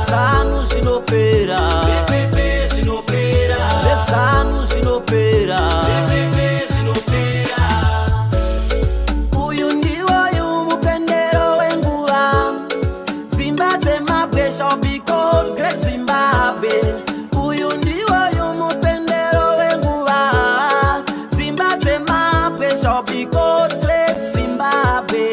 Zanu sinopera, Zanu sinopera, uyu ndiwo yumupendero wenguva, Zimbabwe mapwe shall be called Great Zimbabwe. Uyu ndiwo yumupendero wenguva, Zimbabwe mapwe shall be called Great Zimbabwe.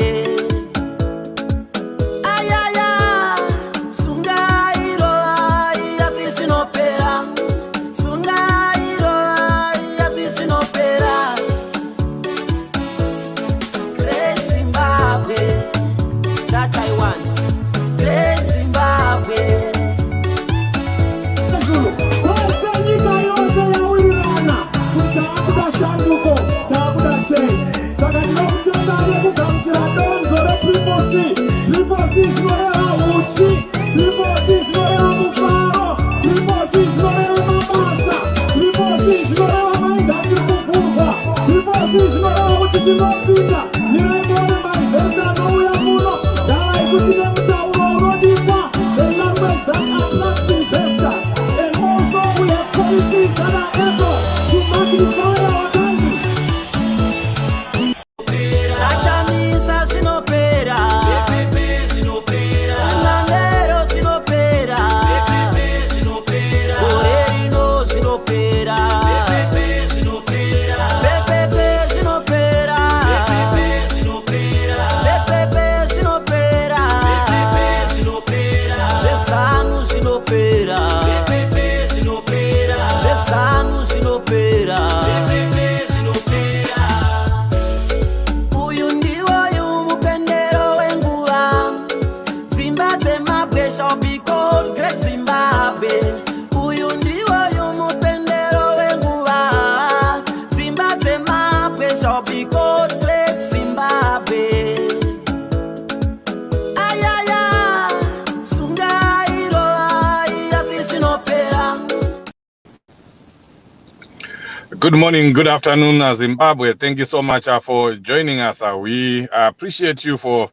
Good morning, good afternoon, Zimbabwe. Thank you so much for joining us. We appreciate you for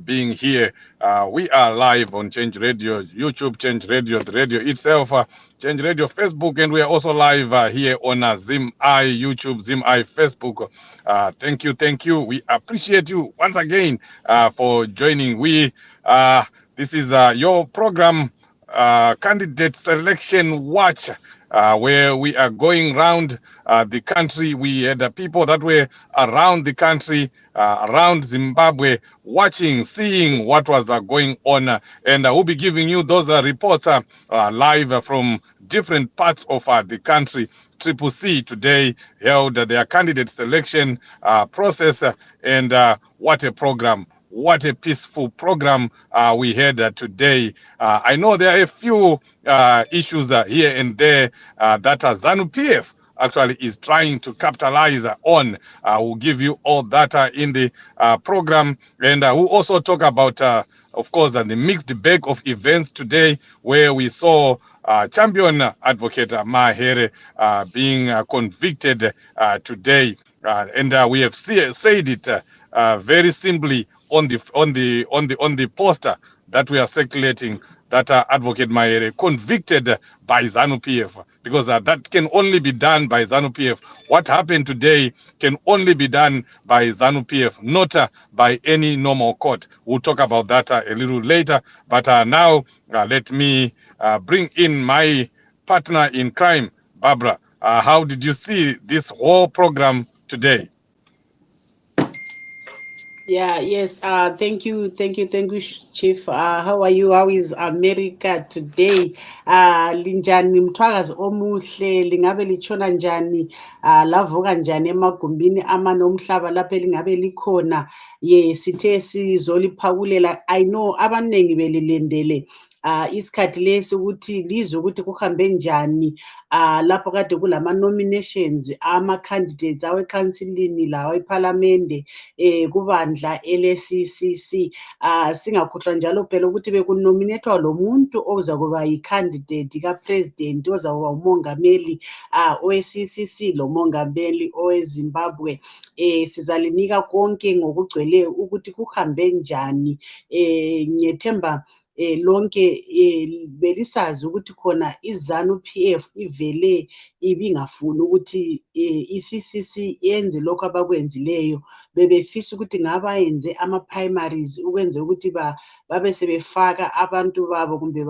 being here. We are live on Change Radio, YouTube, Change Radio, the radio itself, Change Radio, Facebook, and we are also live here on ZimI, YouTube, ZimI, Facebook. Thank you. We appreciate you once again for joining. This is your program, Candidate Selection Watch. Where we are going around the country. We had people that were around the country, around Zimbabwe, watching, seeing what was going on, and we'll be giving you those reports live from different parts of the country. Triple C today held their candidate selection process, and what a program. What a peaceful program we had today. I know there are a few issues here and there that Zanu Pf actually is trying to capitalize on. We'll give you all that in the program, and we'll also talk about, of course, the mixed bag of events today, where we saw champion advocate Mahere being convicted today, and we have said it very simply on the poster that we are circulating, that advocate Mahere convicted by Zanu Pf, because that can only be done by Zanu Pf. What happened today can only be done by Zanu Pf, not by any normal court. We'll talk about that a little later, but now let me bring in my partner in crime, Barbara. How did you see this whole program today? Yeah, yes. Thank you, Chief. How are you? How is America today? Linjani mthwakazi omuhle, lingabe lichona njani, lavuka njani emagumbini amanomhlaba lapha elingabe likhona. Ye sithe sizoliphakulela. I know abanengi belilendele isikhathi lesi ukuthi lizwe ukuthi kuhambe njani lapho kade kulama nominations ama candidates awe councilini lawa eParliament kubandla LCCC. Singakhohlwa njalo phela ukuthi bekunominatwa lo muntu ozakuba yi-candidate ka-president ozakuba umongameli owe-CCC lo mongameli owe-Zimbabwe. Sizalinika konke ngokugcwele ukuthi kuhambe njani. Ngiyethemba lonke belisazi ukuthi khona iZanu Pf ivele ibingafuni ukuthi iCCC yenze lokho abakwenzileyo. Bebefisa ukuthi ngabayenze ama-primaries ukwenza ukuthi babe sebefaka abantu babo kumbe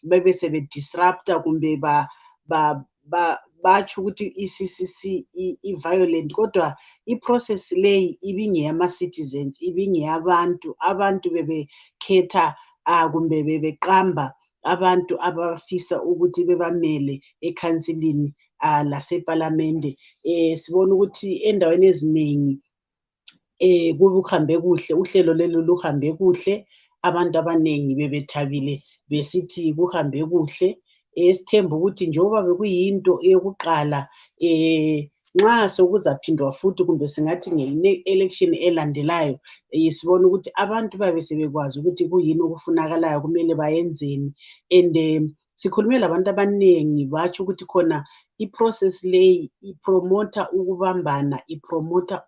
bebe sebedisrupta kumbe batsho ukuthi iCCC i-violent, kodwa i-process leyi ibingeyama-citizens, ibingeyabantu. Abantu bebekhetha kumbe bebeqamba abantu abafisa ukuthi bebamele ekhansilini lasepalamende. Sibona ukuthi endaweni ezinengi kuhambe kuhle, uhlelo lelo luhambe kuhle, abantu abanengi bebethabile besithi kuhambe kuhle. Sithemba ukuthi njengoba bekuyinto eyokuqala nxa sokuzaphindwa futhi kumbe singathi nge-election elandelayo sibona ukuthi abantu babe sebekwazi ukuthi kuyini okufunakalayo kumele bayenzeni. And sikhulume labantu abanengi batsho ukuthi khona i-process leyi ipromotha ukubambana, ipromotha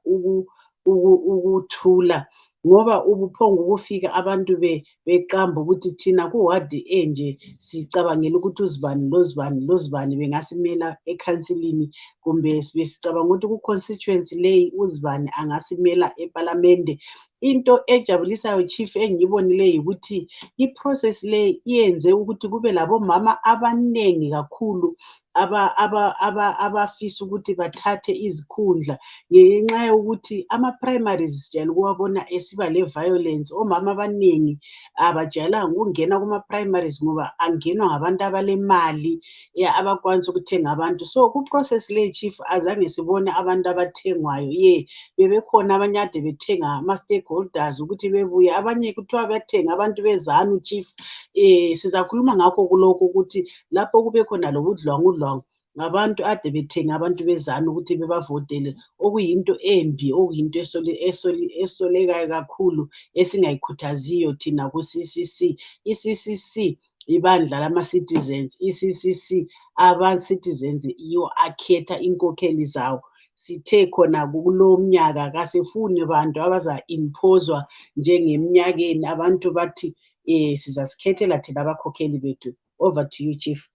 ukuthula, ngoba ubuphongo ukufika abantu beqamba ukuthi thina kuwadi enje sicabangela ukuthi uzibani lozibani lozibani bengasimela ekhansilini, kumbe sicabanga ukuthi ku-constituency leyi uzibani angasimela epalamende. Into ejabulisayo chief engiyibonile yikuthi i-process leyi iyenze ukuthi kube labomama abanengi kakhulu abafisa ukuthi bathathe izikhundla, ngenxa yokuthi ama-primaries sijayele ukuwabona esiba le-violence. Omama abanengi abajayelanga ukungena kuma-primaries ngoba angenwa ngabantu abalemali abakwanisa ukuthenga abantu. So ku-process leyi chief azange sibone abantu abathengwayo. Bebekhona abanye ade bethenga ama-stakeholders ukuthi bebuye, abanye kuthiwa bethenga abantu beZanu chief. Sizakhuluma ngakho kulokhu ukuthi lapho kube khona lobudlwangudlwangu ngabantu ade bethenga abantu beZanu ukuthi bebavotele, okuyinto embi, okuyinto esolekayo kakhulu esingayikhuthaziyo thina ku-CCC. I-CCC ibandla lama-citizens, i-CCC aba-citizens yiwo akhetha inkokheli zawo. Sithe khona kulo mnyaka kasefuni bantu abaza-imphozwa njengeminyakeni, abantu bathi sizasikhethela thina abakhokheli bethu. Over to you, Chief.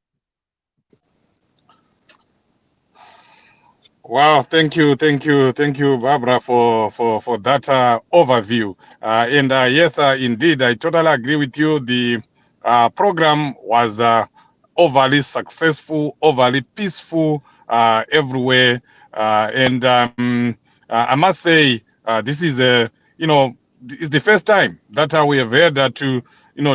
Wow, thank you, Barbara, for that overview. And yes, indeed, I totally agree with you. The program was overly successful, overly peaceful everywhere, and I must say, this is it's the first time that we have heard to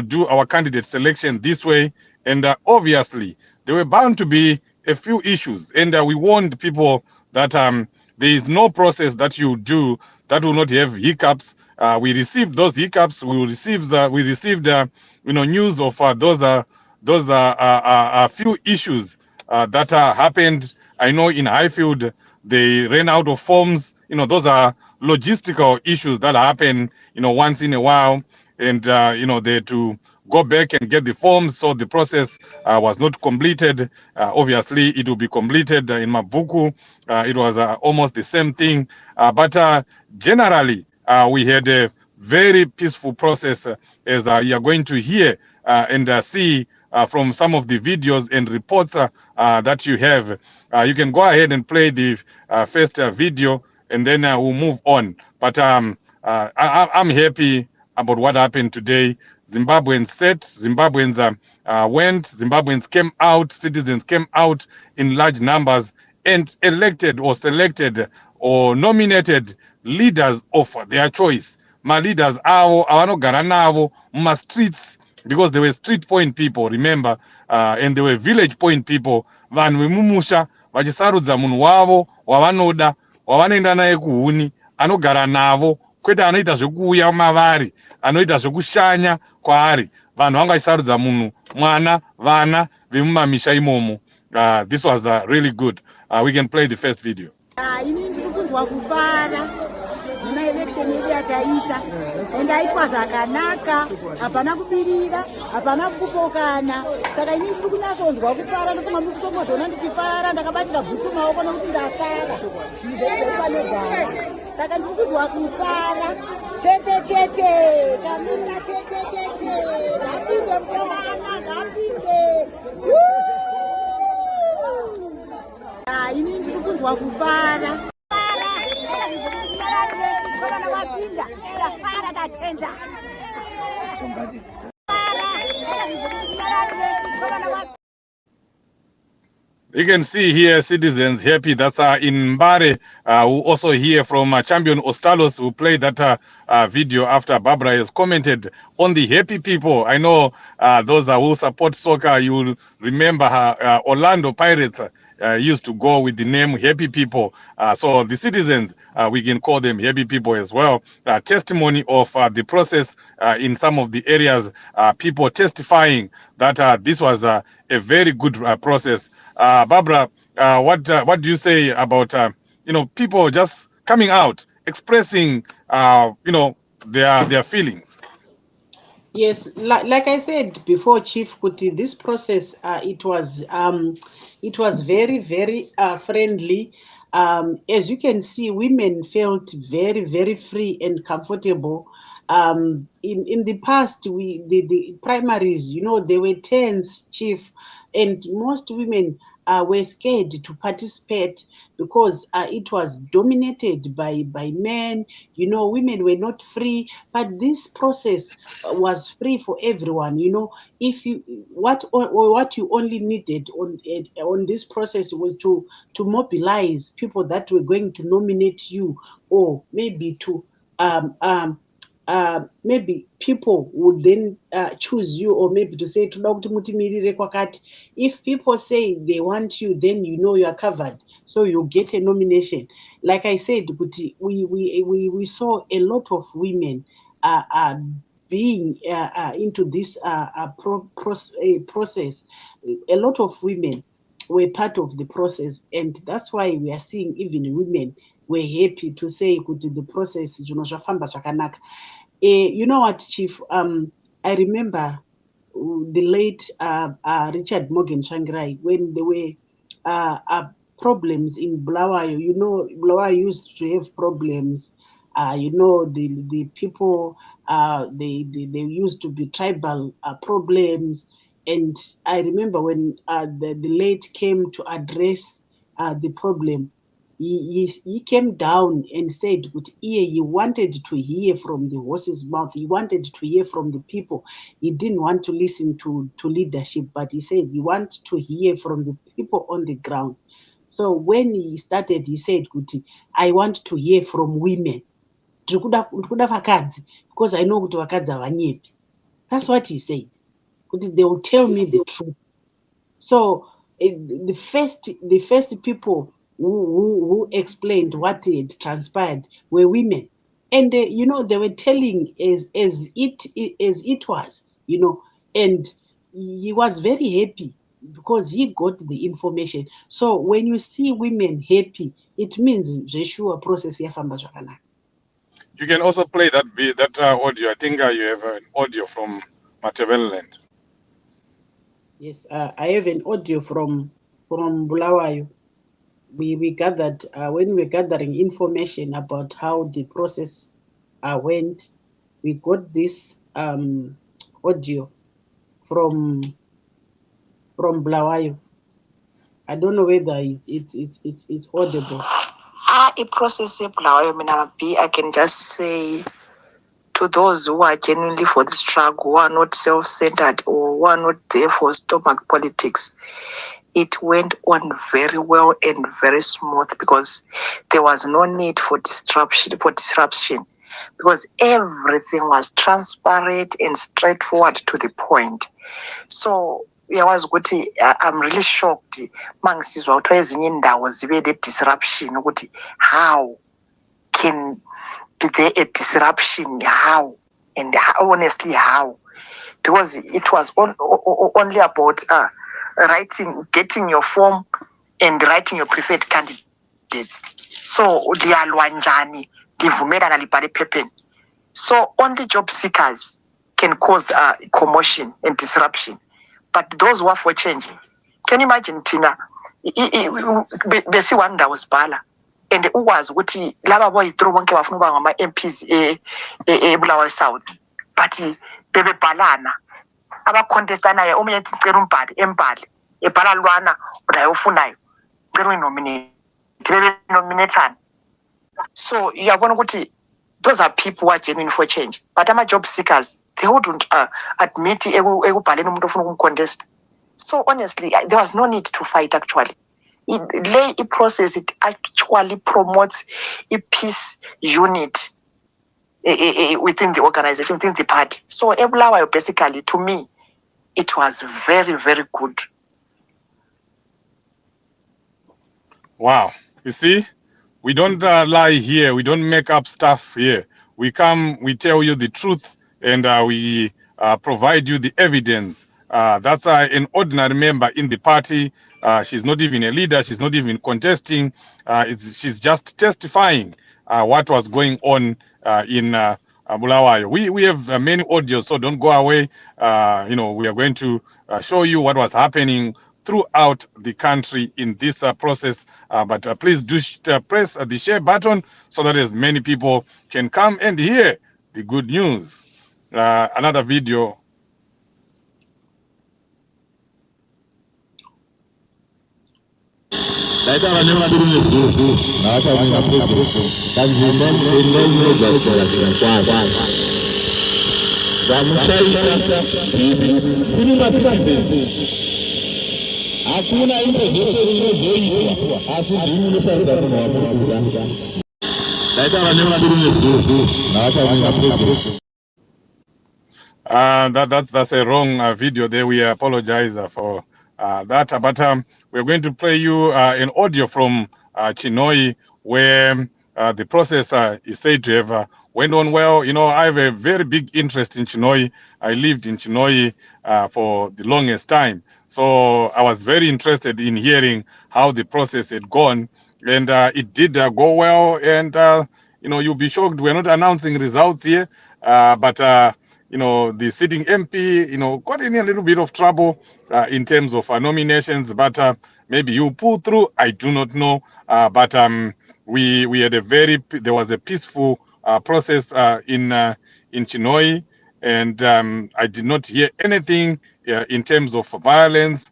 do our candidate selection this way, and obviously there were bound to be a few issues, and we warned people that there is no process that you do that will not have hiccups. We received those hiccups. We received news of those few issues that happened. I know in Highfield they ran out of forms. Those are logistical issues that happen once in a while, and they had to go back and get the forms, so the process was not completed. Obviously it will be completed in Mabuku. It was almost the same thing, but generally we had a very peaceful process, as you are going to hear and see from some of the videos and reports that you have. You can go ahead and play the first video, and then we'll move on. But I'm happy about what happened today. Zimbabweans went, Zimbabweans came out, citizens came out in large numbers and elected or selected or nominated leaders of their choice. My leaders are avanogara navo muma streets, because they were street point people, remember, and they were village point people. Vanhu vemumusha vachisarudza munhu wavo wavanoda, wavanoenda naye kuhuni, anogara navo, kwete anoita zvekuuya mavari, anoita zvekushanya kwaari. Vanhu vanga vachisarudza munhu, mwana, vana vemumamisha imomo. This was really good. We can play the first video. registration yedu yataita and aitwa zvakanaka, hapana kubirira, hapana kupokana. Saka ini ndiri kunyasonzwa kufara, ndofunga muri kutombozoona ndichifara, ndakabatira bhutsu maoko nokuti ndafara. Zvinhu zvedu zvepanogara. Saka ndiri kunzwa kufara. Chete, chamina chete. Ngapinde mukomana, ngapinde. Ini ndiri kunzwa kufara. You can see here citizens happy. That's in Mahere, who also hear from Champion Ostalos, who played that video after Barbara has commented on the happy people. I know those who support soccer, you will remember her, Orlando Pirates used to go with the name Happy People. So the citizens, we can call them happy people as well. Testimony of the process in some of the areas, people testifying that this was a very good process. Barbara, what do you say about people just coming out, expressing their feelings? Yes, like I said before, Chief Kuti, this process it was very, very friendly. As you can see, women felt very, very free and comfortable. In the past, the primaries, they were tense, Chief, and most women were scared to participate because it was dominated by men. Women were not free, but this process was free for everyone. If you what you only needed on this process was to mobilize people that were going to nominate you, or maybe to maybe people would then choose you, or maybe to say if people say they want you, then you are covered, so you get a nomination. Like I said, we saw a lot of women being into this process. A lot of women were part of the process, and that's why we are seeing even women were happy to say the process zvafamba zvakanaka. You know what, Chief? I remember the late Richard Morgan Shangirai, when there were problems in Bulawayo. Bulawayo used to have problems. The people, they used to be tribal problems. And I remember when the late came to address the problem, he came down and said, but he wanted to hear from the horse's mouth. He wanted to hear from the people. He didn't want to listen to leadership, but he said he wanted to hear from the people on the ground. So when he started, he said, I want to hear from women. Because I know that's what he said. They will tell me the truth. So the first people who explained what had transpired were women, and they were telling as it was, and he was very happy because he got the information. So when you see women happy, it means the process yafamba zvakanaka. You can also play that audio. I think you have an audio from Matabeleland. Yes, I have an audio from Bulawayo. We gathered when we were gathering information about how the process went. We got this audio from Bulawayo. I don't know whether it's audible. A process I can just say to those who are genuinely for the struggle, who are not self-centered or who are not there for stomach politics, it went on very well and very smooth because there was no need for disruption because everything was transparent and straightforward to the point. So I'm really shocked. Disruption. How can be there a disruption? How? And how, honestly, how? Because it was only about getting your form and writing your preferred candidate. So, livumelana libhale ephepheni. So only job seekers can cause commotion and disruption, but those who are for change, can you imagine Tina besiwa ndawo sibhala and ukwazi ukuthi laba boyithrow bonke bafuna ukuba ngama MPs eBulawayo South, but bebebhalana abacontestanayo omunye icela umbhali embhali ebhala lwana naye ufunayo cela uyinominate nominatana. So uyabona ukuthi those are people who are genuine for change, but ama-job seekers, they wouldn't admit ekubhaleni umuntu ofuna ukumcontest. So honestly, there was no need to fight actually. The process, it actually promotes a peace unit within the organization, within the party. So Ebulawayo, basically, to me, it was very, very good. Wow. You see, we don't lie here. We don't make up stuff here. We come, we tell you the truth, and we provide you the evidence. That's an ordinary member in the party. She's not even a leader. She's not even contesting. She's just testifying what was going on in Bulawayo. We have many audios, so don't go away. We are going to show you what was happening throughout the country in this process. But please do press the share button so that as many people can come and hear the good news. Another video. That's a wrong video there. We apologize for that, but we're going to play you an audio from Chinoi, where the process is said to have went on well. I have a very big interest in Chinoi. I lived in Chinoi for the longest time, so I was very interested in hearing how the process had gone, and it did go well. And you'll be shocked we're not announcing results here, but the sitting MP, got in a little bit of trouble in terms of nominations, but maybe you pull through. I do not know, but we had there was a peaceful process in Chinoi, and I did not hear anything in terms of violence,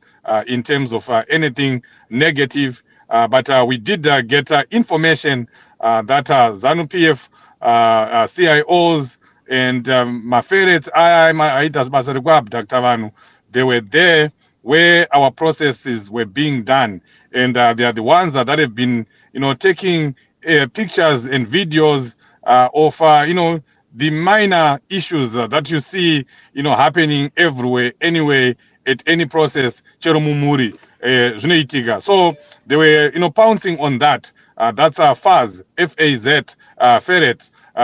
in terms of anything negative, but we did get information that Zanu Pf CIOs and Mahere, they were there where our processes were being done, and they are the ones that have been taking pictures and videos of the minor issues that you see happening everywhere, anyway, at any process. So they were pouncing on that. That's Faz, F-A-Z, Ferret. We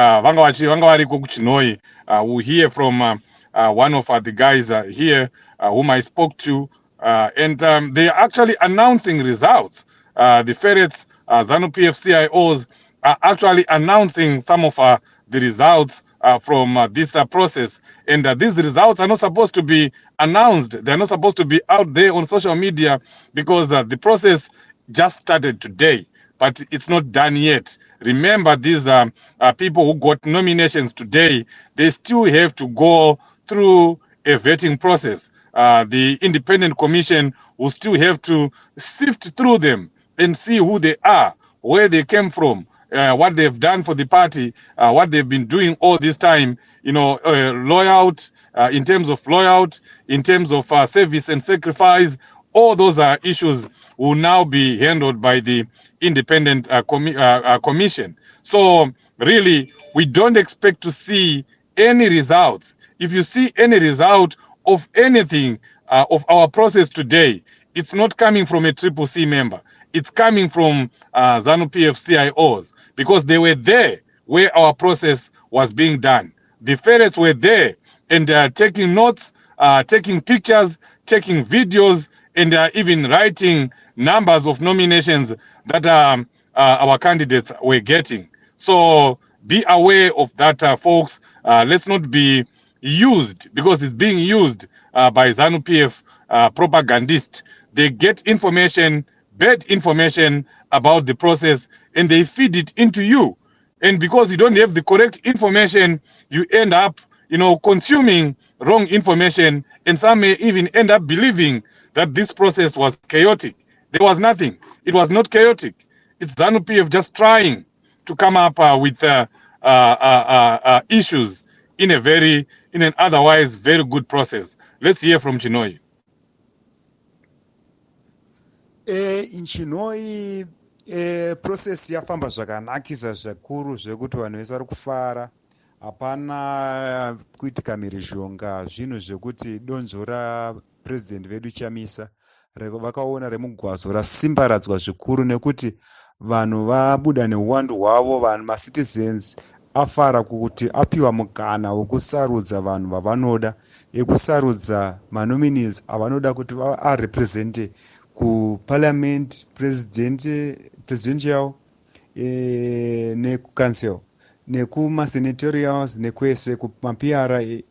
hear from one of the guys here whom I spoke to, and they are actually announcing results. The Ferrets, Zanu Pf CIOs, are actually announcing some of the results from this process, and these results are not supposed to be announced. They're not supposed to be out there on social media because the process just started today, but it's not done yet. Remember, these people who got nominations today, they still have to go through a vetting process. The independent commission will still have to sift through them and see who they are, where they came from, what they've done for the party, what they've been doing all this time, loyout, in terms of loyout, in terms of service and sacrifice. All those issues will now be handled by the independent commission. So really, we don't expect to see any results. If you see any result of anything of our process today, it's not coming from a Triple C member. It's coming from Zanu Pf CIOs, because they were there where our process was being done. The ferrets were there and taking notes, taking pictures, taking videos, and even writing numbers of nominations that our candidates were getting. So Be aware of that, folks. Let's not be used, because it's being used by Zanu Pf propagandists. They get information, bad information about the process, and they feed it into you. And because you don't have the correct information, you end up, consuming wrong information, and some may even end up believing that this process was chaotic. There was nothing. It was not chaotic. It's Zanu Pf just trying to come up with issues in an otherwise very good process. Let's hear from Chinoi. Chinoi, process yafamba zvakanakisa zvikuru zvekuti vanhu vese vari kufara. Hapana kuitika mhirizhonga, zvinhu zvekuti donzvo rapresident vedu chamisa vakaona remugwazo rasimbaradzwa zvikuru, nekuti vanhu vabuda neuwandu hwavo, vanhu macitizens afara kuti apiwa mukana wekusarudza vanhu vavanoda, ekusarudza manominees avanoda kuti arepresente kuparliament, presidential nekucouncil nekumasenatorials nekwese kumapr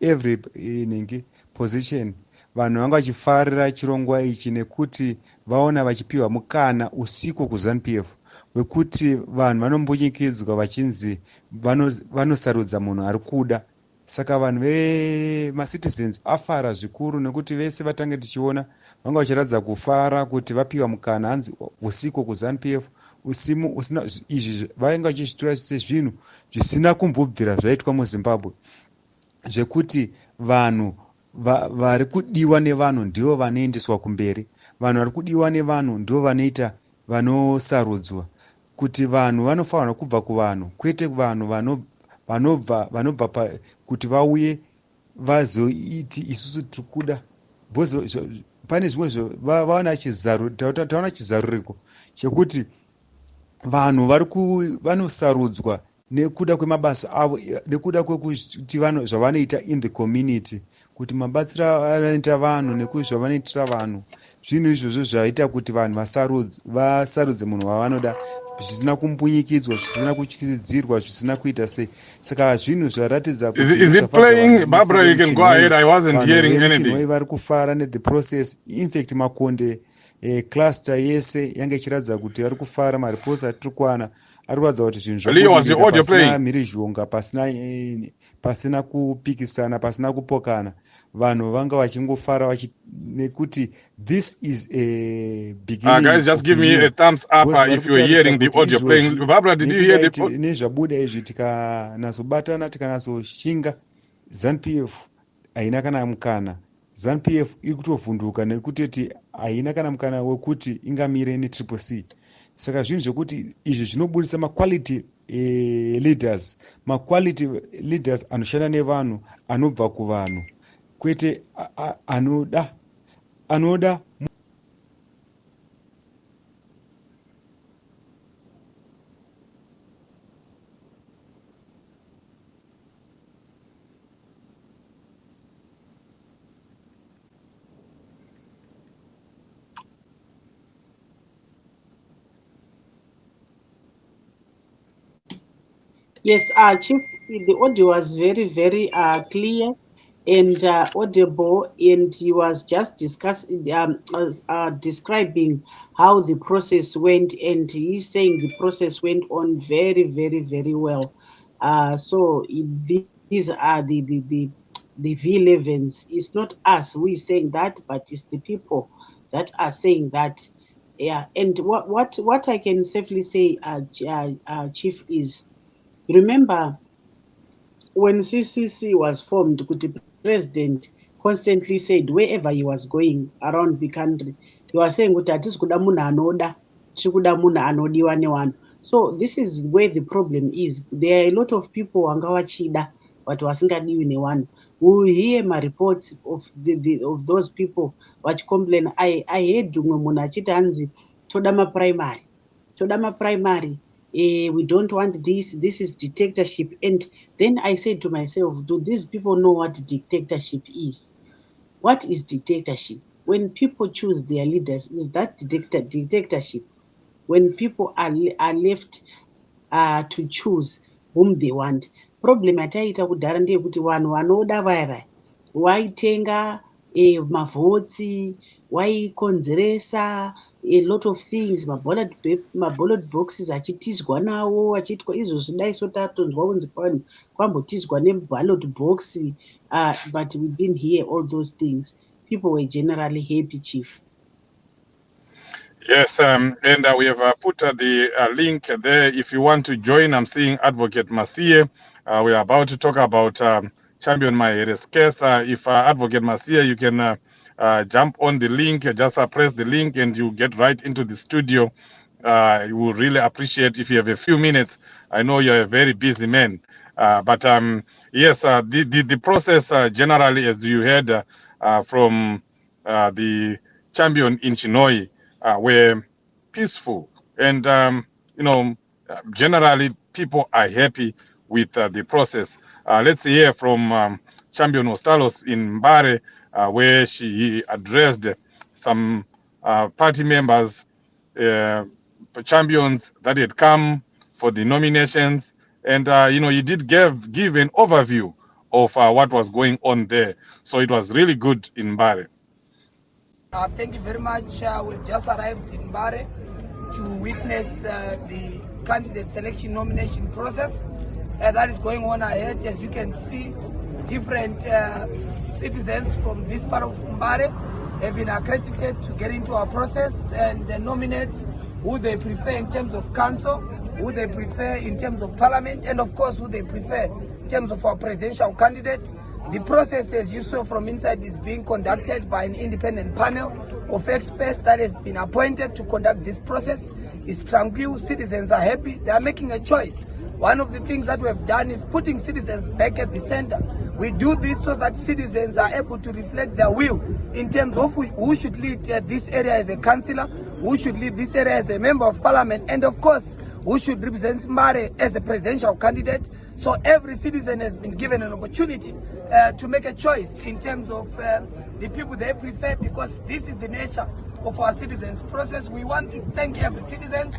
every inenge position. Vanhu vanga vachifarira chirongwa ichi nekuti vaona vachipiwa mukana usiku kuZanu Pf wekuti vanhu vanombunyikidzwa vachinzi vanosarudza munhu ari kuda. Saka vanhu vemacitizens afara zvikuru, nekuti vese vatange tichiona vanga vachiratidza kufara kuti vapiwa mukana hanzi usiku kuZanu Pf. Usimu usina izvi vainga vachizvitora sezvinhu zvisina kumbobvira zvaitwa muZimbabwe, zvekuti vanhu vari kudiwa nevanhu ndivo vanoendeswa kumberi. Vanhu vari kudiwa nevanhu ndivo vanoita vanosarudzwa. Kuti vanhu vanofanirwa kubva kuvanhu, kwete vanhu vanobva kuti vauye vazoiti isusu tikuda. Pane zvimwe taona chizaruriko chekuti vanhu vanosarudzwa nekuda kwemabasa avo, nekuda kwekuti zvavanoita in the community, kuti mabatsiro anoita vanhu nekuzvavanoitira vanhu. Zvinhu izvozvo zvaita kuti vanhu vasarudze munhu wavanoda zvisina kumbunyikidzwa, zvisina kutyisidzirwa, zvisina kuita sei. Saka zvinhu zvaratidza kuti Is it playing? Barbara, you can go ahead. I wasn't hearing anything. Vari kufara the process. In fact, Makonde cluster yese yange ichiratidza kuti vari kufara. Mariposi atiri kuwana ari kuratidza kuti zvinhu pasina mhirizhonga, pasina kupikisana, pasina kupokana. Vanhu vanga vachingofara nekuti this is a beginning. Guys, just give me a thumbs up if you're hearing the audio playing. Barbara, did you hear the audio? Nezvabuda izvi tikanazobatana, tikanazoshinga, Zanu Pf haina kana mukana. Zanu Pf iri kutovhunduka nekutoti haina kana mukana wekuti ingamire netriple C. Saka zvinhu zvekuti izvi zvinobudisa maquality leaders, maquality leaders anoshanda nevanhu, anobva kuvanhu, kwete anoda Yes, Chief, the audio was very, very clear and audible, and he was just describing how the process went, and he's saying the process went on very, very, very well. So these are the V11s. It's not us we saying that, but it's the people that are saying that. Yeah, and what I can safely say, Chief, is, remember when CCC was formed, the president constantly said wherever he was going around the country, he was saying kuti hatisi kuda munhu anoda, tiri kuda munhu anodiwa nevanhu. So this is where the problem is. There are a lot of people vanga vachida but vasingadiwi nevanhu. We will hear my reports of those people vachicomplain. I heard umwe munhu achiti hanzi toda maprimary, we don't want this is dictatorship. And then I said to myself, do these people know what dictatorship is? What is dictatorship? When people choose their leaders, is that dictatorship? When people are left to choose whom they want. Problem yataita kudhara ndeyekuti vanhu vanoda vaya waitenga mavhotsi, waikonzeresa a lot of things, maballot boxes achitizwa nawo achiitwa izvozvi dai so tatonzwa kunzi kwambotizwa neballot box, but we didn't hear all those things. People were generally happy, Chief. Yes, and we have put the link there. If you want to join, I'm seeing Advocate Mahere. We are about to talk about Champion Mahere's case. If Advocate Mahere, you can jump on the link, just press the link and you get right into the studio. We will really appreciate if you have a few minutes. I know you're a very busy man. But yes, the process generally, as you heard from the champion in Chinoi, were peaceful, and generally people are happy with the process. Let's hear from Champion Ostalos in Mbare, where she addressed some party members, champions that had come for the nominations, and he did give an overview of what was going on there. So it was really good in Mbare. Thank you very much. We've just arrived in Mahere to witness the candidate selection nomination process that is going on ahead. As you can see, different citizens from this part of Mahere have been accredited to get into our process and nominate who they prefer in terms of council, who they prefer in terms of parliament, and of course who they prefer in terms of our presidential candidate. The process, as you saw from inside, is being conducted by an independent panel of experts that has been appointed to conduct this process. It's tranquil, citizens are happy, they are making a choice. One of the things that we have done is putting citizens back at the center. We do this so that citizens are able to reflect their will in terms of who should lead this area as a councillor, who should lead this area as a member of parliament, and of course, who should represent Mahere as a presidential candidate. So every citizen has been given an opportunity to make a choice in terms of the people they prefer, because this is the nature of our citizens process. We want to thank every citizen.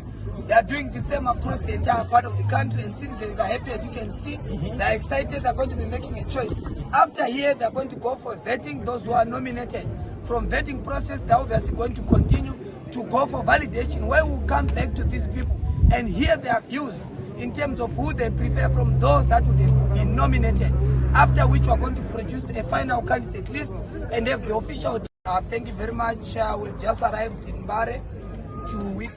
They are doing the same across the entire part of the country, and citizens are happy. As you can see, they're excited. They're going to be making a choice. After here, they're going to go for vetting. Those who are nominated from vetting process, they're obviously going to continue to go for validation, where we'll come back to these people and hear their views in terms of who they prefer from those that would have been nominated, after which we're going to produce a final candidate list and have the official. Thank you very much. We've just arrived in Mahere to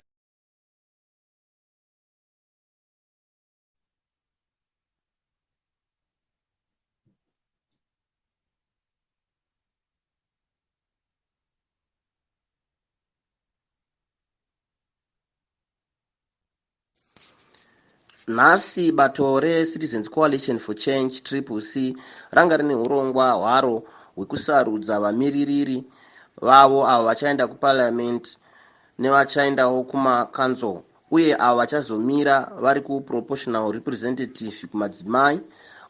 nhasi bato reCitizens Coalition for Change CCC ranga rine urongwa hwaro hwekusarudza vamiririri vavo avo vachaenda kuparliament nevachaendawo kumakanzol, uye avo vachazomira vari kuproportional representative kumadzimai,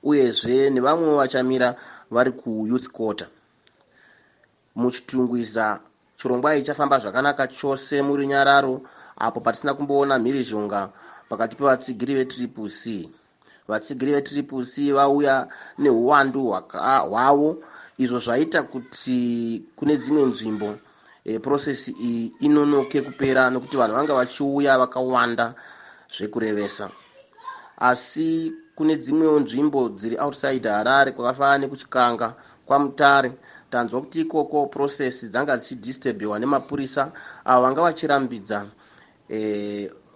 uyezve nevamwe vachamira vari kuyouth quarter. Muchitungwiza chirongwa ichi chafamba zvakanaka chose muri Nyararo, apo patisina kumboona mhirizhonga pakati pevatsigiri veCCC. Vatsigiri veCCC vauya neuwandu hwavo, izvo zvaita kuti kune dzimwe nzvimbo process iyi inonoke kupera, nokuti vanhu vanga vachiuya vakawanda zvekurevesa. Asi kune dzimwewo nzvimbo dziri outside Harare, kwakafanana nekuchikanga kwaMutare, tanzwa kuti ikoko process dzanga dzichidisturbiwa nemapurisa avo vanga vachirambidza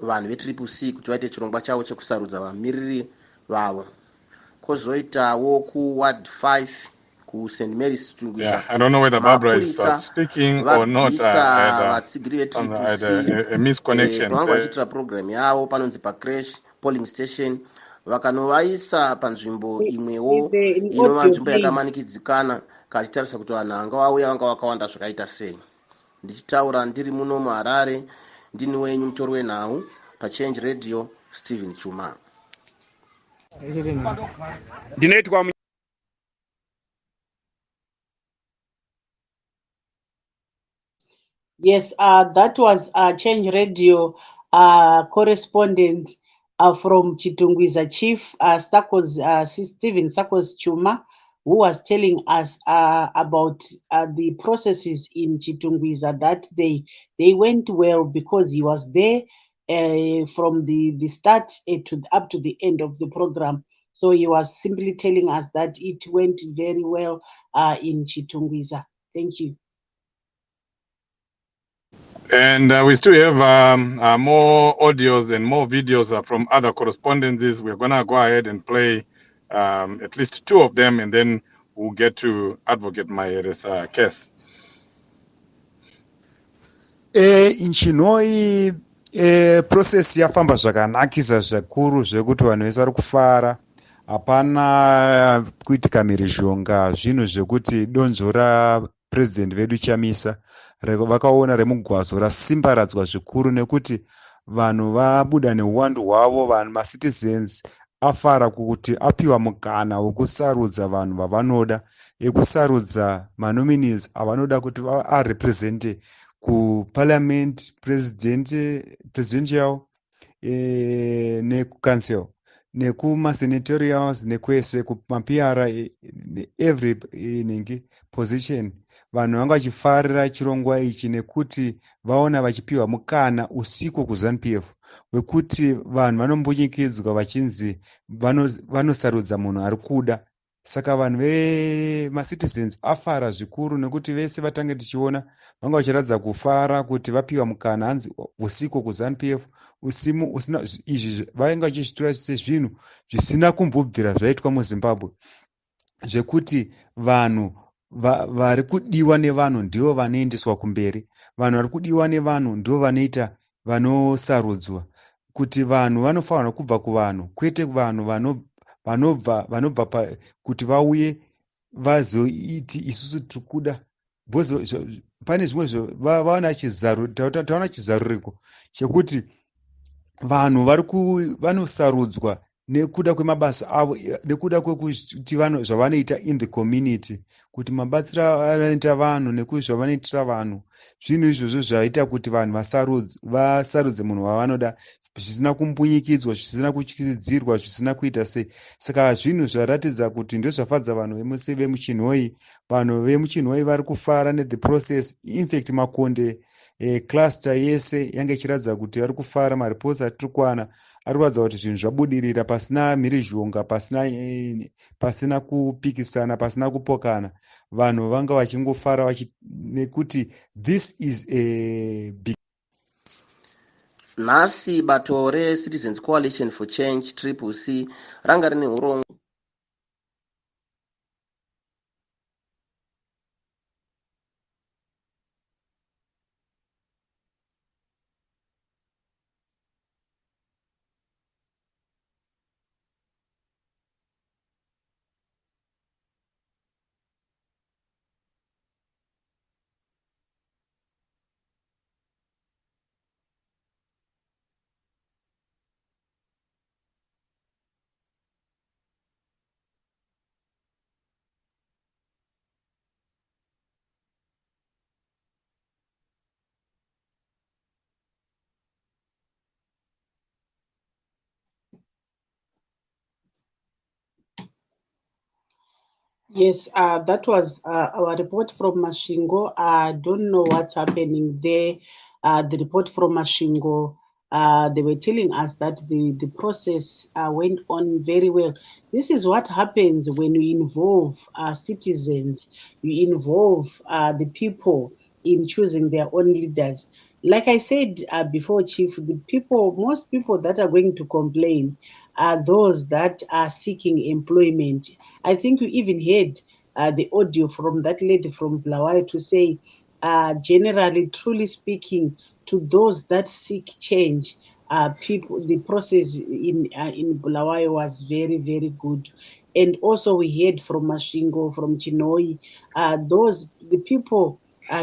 vanhu veCCC kuti vaite chirongwa chavo chekusarudza vamiriri vavo. Kozoitawo kuward 5 kuSt Mary's Tungwiza, I don't know whether Barbara is speaking or not. vatsigiri veCCC a misconnection. pavanga vachiitira program yavo panonzi pacrash polling station, vakanovaisa panzvimbo imwewo inova nzvimbo yakamanikidzikana, kachitarisa kuti vanhu vanga vauya vanga vakawanda zvakaita sei. Ndichitaura ndiri muno muHarare, ndini wenyu mutori wenhau paChange Radio, Stephen Chuma. Yes, that was Change Radio correspondent from Chitungwiza Chief Stephen Sakos Chuma, who was telling us about the processes in Chitungwiza, that they went well because he was there from the start up to the end of the program. So he was simply telling us that it went very well in Chitungwiza. Thank you. And we still have more audios and more videos from other correspondences. We're going to go ahead and play at least two of them, and then we'll get to Advocate Mahere's case. Nchinoi process yafamba zvakanakisa zvikuru zvekuti vanhu vese vari kufara. Hapana kuitika mhirizhonga, zvinhu zvekuti donzvo rapurezidendi vedu chamisa vakaona remugwazo rasimbaradzwa zvikuru nekuti vanhu vabuda neuwandu hwavo, vanhu macitizens afara kuti apiwa mukana wekusarudza vanhu vavanoda, ekusarudza manominees avanoda kuti arepresente kuparliament, presidential nekucouncil nekumasenatorials nekwese kumapiara every inenge position. Vanhu vanga vachifarira chirongwa ichi nekuti vaona vachipiwa mukana usiku kuZanu Pf wekuti vanhu vanombunyikidzwa vachinzi vanosarudza munhu ari kuda. Saka vanhu vemacitizens afara zvikuru nekuti vese vatange tichiona vanga vachiratidza kufara kuti vapiwa mukana hanzi usiku kuZanu Pf. Usimu usina izvi vainga vachizvitora sezvinhu zvisina kumbobvira zvaitwa muZimbabwe, zvekuti vanhu vari kudiwa nevanhu ndivo vanoendeswa kumberi, vanhu vari kudiwa nevanhu ndivo vanoita vanosarudzwa, kuti vanhu vanofanirwa kubva kuvanhu kwete vanhu vanobva kuti vauye vazoiti isusu tikuda. Pane zvimwe taona chizaruriko chekuti vanhu vanosarudzwa nekuda kwemabasa avo, nekuda kwekuti zvavanoita in the community, kuti mabatsiro avanoita vanhu nekuzvavanoitira vanhu, zvinhu izvozvo zvaita kuti vanhu vasarudze munhu wavanoda zvisina kumbunyikidzwa, zvisina kutyisidzirwa, zvisina kuita sei. Saka zvinhu zvaratidza kuti ndozvafadza vanhu vemuchinhoi. Vanhu vemuchinhoi vari kufara nethe process. Infact makonde cluster yese yange ichiratidza kuti vari kufara. Mariposi atiri kuwana ari kuratidza kuti zvinhu zvabudirira pasina mhirizhonga, pasina kupikisana, pasina kupokana. Vanhu vanga vachingofara nekuti this is a big. Nhasi bato reCitizens Coalition for Change CCC ranga rine urongwa Yes, that was our report from Masvingo. I don't know what's happening there. The report from Masvingo, they were telling us that the process went on very well. This is what happens when you involve citizens, you involve the people in choosing their own leaders. Like I said before, Chief, most people that are going to complain are those that are seeking employment. I think we even heard the audio from that lady from Bulawayo to say, generally, truly speaking, to those that seek change, the process in Bulawayo was very, very good. And also we heard from Masvingo, from Chinoi, the people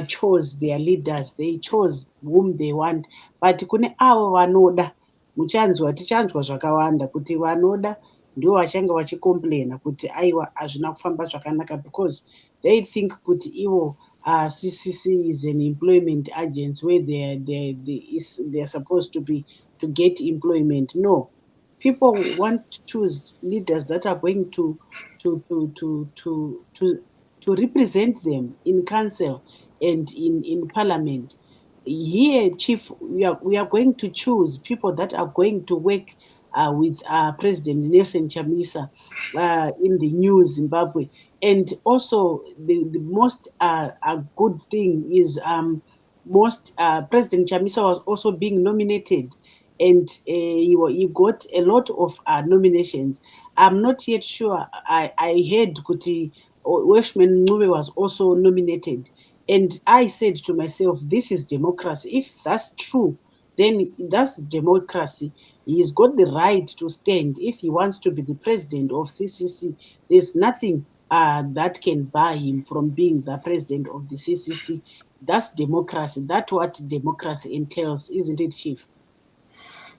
chose their leaders, they chose whom they want. But kune avo vanoda, tichanzwa zvakawanda kuti vanoda ndio vachange vachikomplaina kuti aiwa hazvina kufamba zvakanaka, because they think kuti ivo CCC is an employment agency where they're supposed to be to get employment. No, people want to choose leaders that are going to to to to to to represent them in council and in parliament. Here, Chief, we are going to choose people that are going to work with President Nelson Chamisa in the new Zimbabwe. And also, the most good thing is most President Chamisa was also being nominated, and he got a lot of nominations. I'm not yet sure. I heard Kuti Weshman Ncube was also nominated, and I said to myself, this is democracy. If that's true, then that's democracy. He's got the right to stand. If he wants to be the president of CCC, there's nothing that can bar him from being the president of the CCC. That's democracy. That's what democracy entails, isn't it, Chief?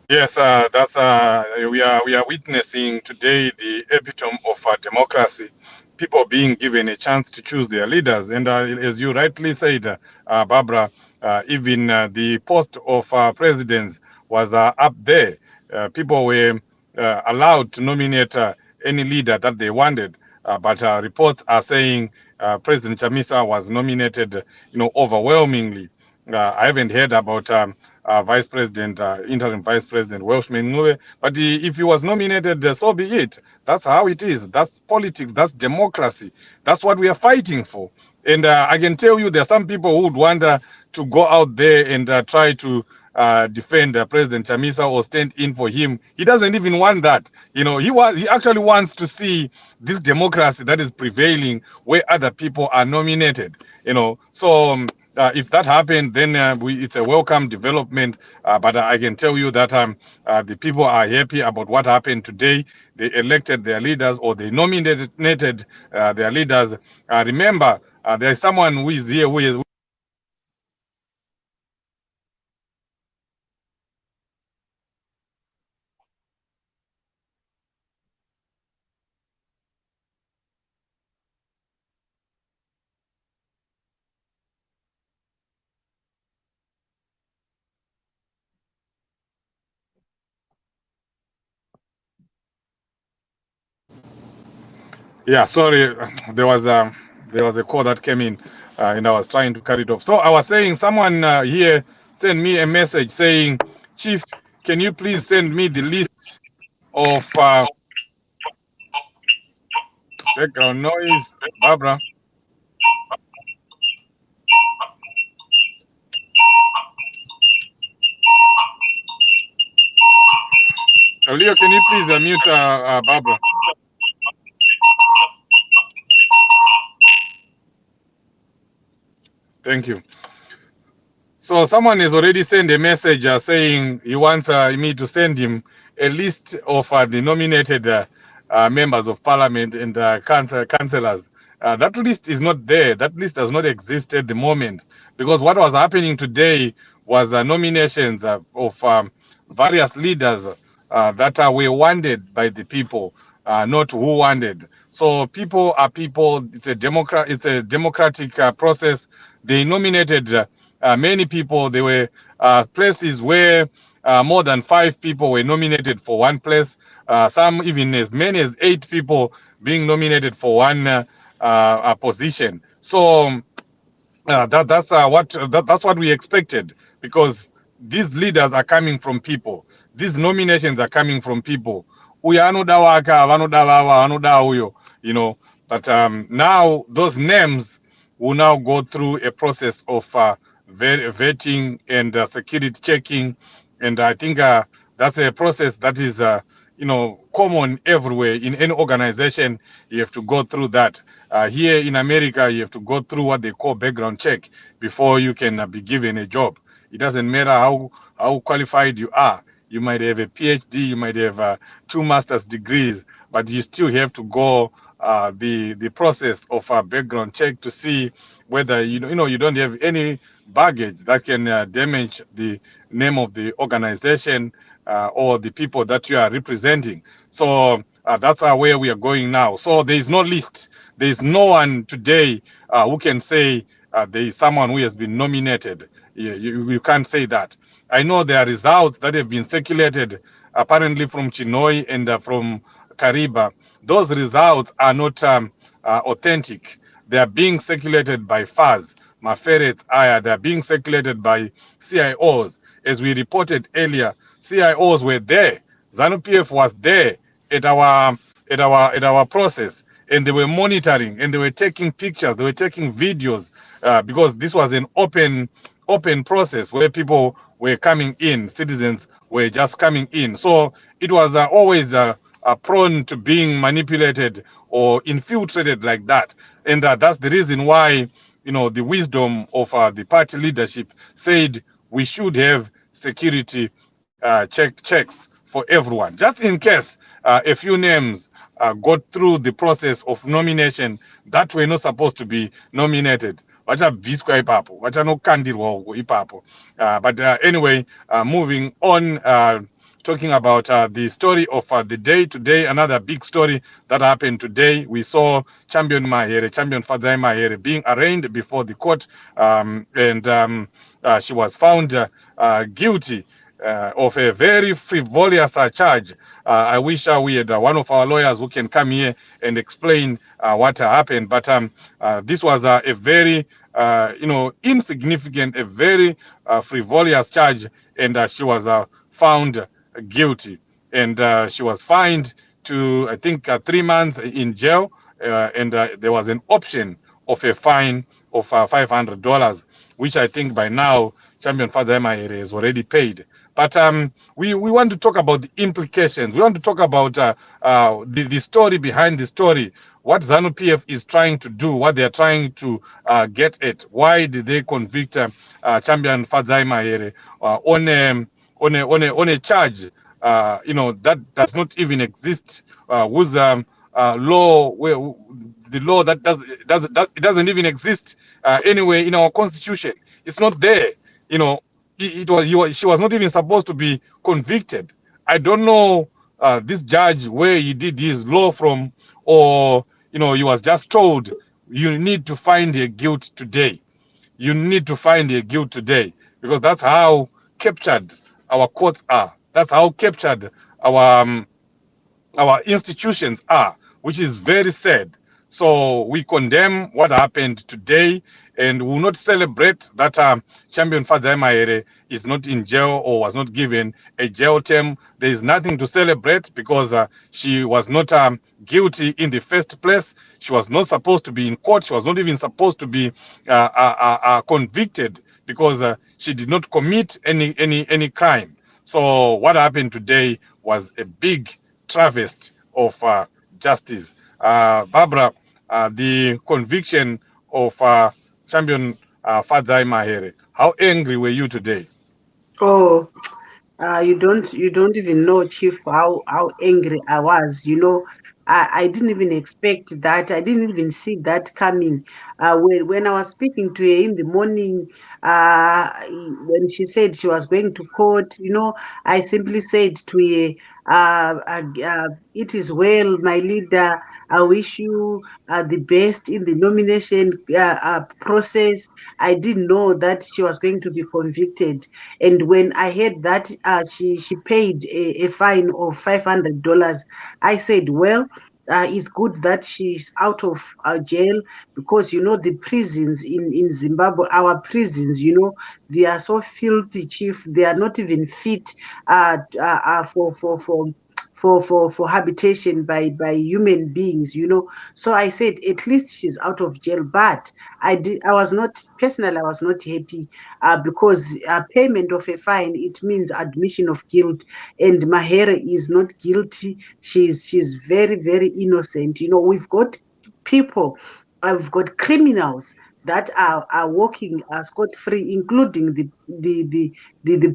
Yes, that's we are witnessing today the epitome of democracy. People being given a chance to choose their leaders, and as you rightly said, Barbara, even the post of presidents was up there. People were allowed to nominate any leader that they wanted, but reports are saying President Chamisa was nominated, overwhelmingly. I haven't heard about Vice President, interim Vice President Welshman Ncube, but if he was nominated, so be it. That's how it is. That's politics. That's democracy. That's what we are fighting for. And I can tell you, there are some people who would want to go out there and try to defend President Chamisa or stand in for him. He doesn't even want that. He actually wants to see this democracy that is prevailing where other people are nominated. So. If that happened, then it's a welcome development. But I can tell you that the people are happy about what happened today. They elected their leaders, or they nominated their leaders. Remember, there is someone who is here who is. Yeah, sorry, there was a call that came in, and I was trying to cut it off. So I was saying, someone here sent me a message saying, "Chief, can you please send me the list of background noise, Barbara?" Leo, can you please mute Barbara? Thank you. So someone has already sent a message saying he wants me to send him a list of the nominated members of parliament and councillors. That list is not there. That list does not exist at the moment, because what was happening today was nominations of various leaders that were wanted by the people, not who wanted. So people are people. It's a democratic process. They nominated many people. There were places where more than 5 people were nominated for one place. Some even as many as 8 people being nominated for one position. So that's what we expected, because these leaders are coming from people. These nominations are coming from people. Uyu anoda waka, vanoda vava, vanoda uyo, But now those names will now go through a process of vetting and security checking, and I think that's a process that is common everywhere in any organization. You have to go through that. Here in America, you have to go through what they call background check before you can be given a job. It doesn't matter how qualified you are. You might have a PhD, you might have 2 master's degrees, but you still have to go the process of a background check to see whether you don't have any baggage that can damage the name of the organization or the people that you are representing. So that's where we are going now. So there is no list. There is no one today who can say there is someone who has been nominated. You can't say that. I know there are results that have been circulated apparently from Chinhoyi and from Kariba, those results are not authentic. They are being circulated by FAS, Maferet Aya. They are being circulated by CIOs. As we reported earlier, CIOs were there. Zanu Pf was there at our process, and they were monitoring and they were taking pictures, they were taking videos, because this was an open process where people were coming in, citizens were just coming in. So it was always prone to being manipulated or infiltrated like that. And that's the reason why, the wisdom of the party leadership said we should have security checks for everyone, just in case a few names got through the process of nomination that were not supposed to be nominated. Vachabviswa ipapo, vachanokandirwa huko ipapo. But anyway, moving on, talking about the story of the day today, another big story that happened today. We saw Champion Fadzai Mahere, being arraigned before the court, and she was found guilty of a very frivolous charge. I wish we had one of our lawyers who can come here and explain what happened. But this was a very, insignificant, a very frivolous charge, and she was found guilty. And she was fined to, I think, 3 months in jail, and there was an option of a fine of $500, which I think by now Champion Father Mahere has already paid. But we want to talk about the implications. We want to talk about the story behind the story, what Zanu Pf is trying to do, what they are trying to get at. Why did they convict Champion Fadzai Mahere on a charge that does not even exist, whose law, the law that doesn't even exist anywhere in our constitution. It's not there. She was not even supposed to be convicted. I don't know this judge where he did his law from, or he was just told you need to find a guilt today. You need to find a guilt today, because that's how captured our courts are. That's how captured our institutions are, which is very sad. So we condemn what happened today, and will not celebrate that Champion Fadzai Mahere is not in jail or was not given a jail term. There is nothing to celebrate, because she was not guilty in the first place. She was not supposed to be in court. She was not even supposed to be convicted, because she did not commit any crime. So what happened today was a big travesty of justice. Barbara, the conviction of Champion Fadzai Mahere, how angry were you today? Oh, you don't even know, Chief, how angry I was. I didn't even expect that. I didn't even see that coming. When I was speaking to her in the morning, when she said she was going to court, I simply said to her, it is well, my leader. I wish you the best in the nomination process. I didn't know that she was going to be convicted. And when I heard that she paid a fine of $500, I said, well, it's good that she's out of jail, because the prisons in Zimbabwe, our prisons, they are so filthy, Chief. They are not even fit for habitation by human beings. So I said, at least she's out of jail. But I was not happy, because payment of a fine, it means admission of guilt, and Mahere is not guilty. She's very, very innocent. We've got people, I've got criminals that are walking scot-free, including the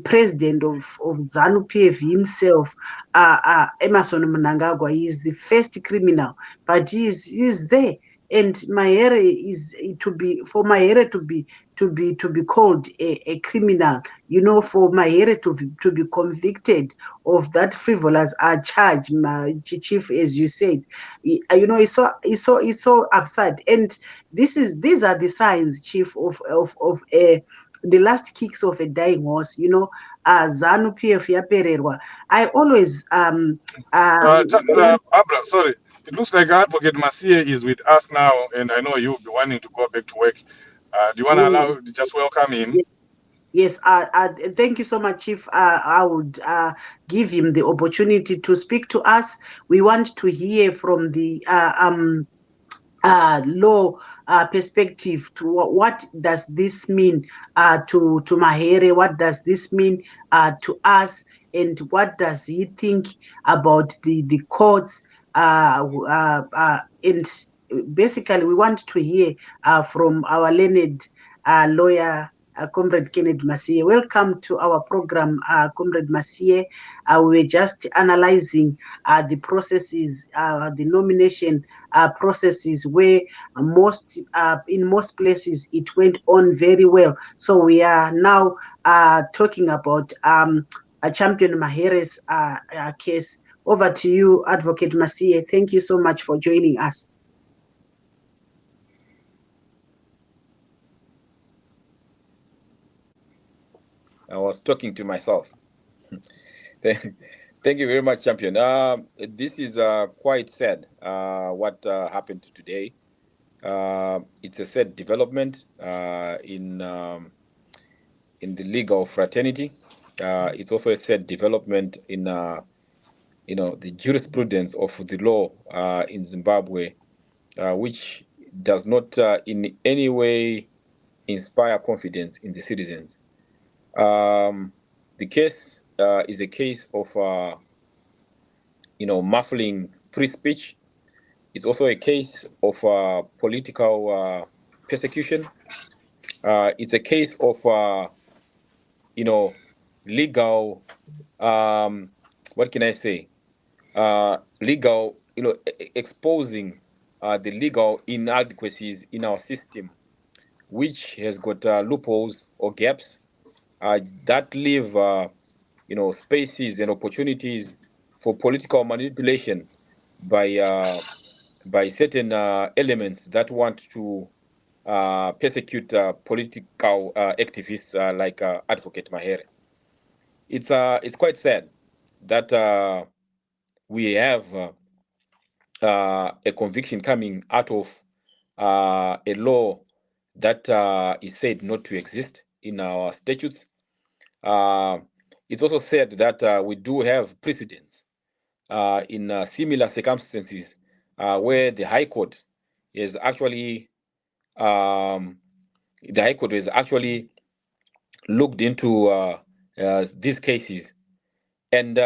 president of Zanu Pf himself, Emerson Mnangagwa. He is the first criminal, but he is there. And Mahere is for Mahere to be called a criminal, for Mahere to be convicted of that frivolous charge, Chief, as you said. It's so absurd. And these are the signs, Chief, of the last kicks of a dying horse, Zanu Pf yapererwa. I always Abra, sorry. It looks like Advocate Mahere is with us now, and I know you'll be wanting to go back to work. Do you want to allow, just welcome him? Yes, thank you so much, Chief. I would give him the opportunity to speak to us. We want to hear from the law perspective to what does this mean to Mahere, what does this mean to us, and what does he think about the courts, and basically we want to hear from our learned lawyer, Comrade Kenneth Mahere. Welcome to our program, Comrade Mahere. We were just analyzing the processes, the nomination processes, where in most places it went on very well. So we are now talking about Champion Mahere's case. Over to you, Advocate Mahere. Thank you so much for joining us. I was talking to myself. Thank you very much, Champion. This is quite sad, what happened today. It's a sad development in the legal fraternity. It's also a sad development in the jurisprudence of the law in Zimbabwe, which does not in any way inspire confidence in the citizens. The case is a case of muffling free speech. It's also a case of political persecution. It's a case of legal, what can I say? Legal, exposing the legal inadequacies in our system, which has got loopholes or gaps that leave spaces and opportunities for political manipulation by certain elements that want to persecute political activists like Advocate Mahere. It's quite sad that we have a conviction coming out of a law that is said not to exist in our statutes. It's also said that we do have precedents in similar circumstances where the High Court is actually looked into these cases, and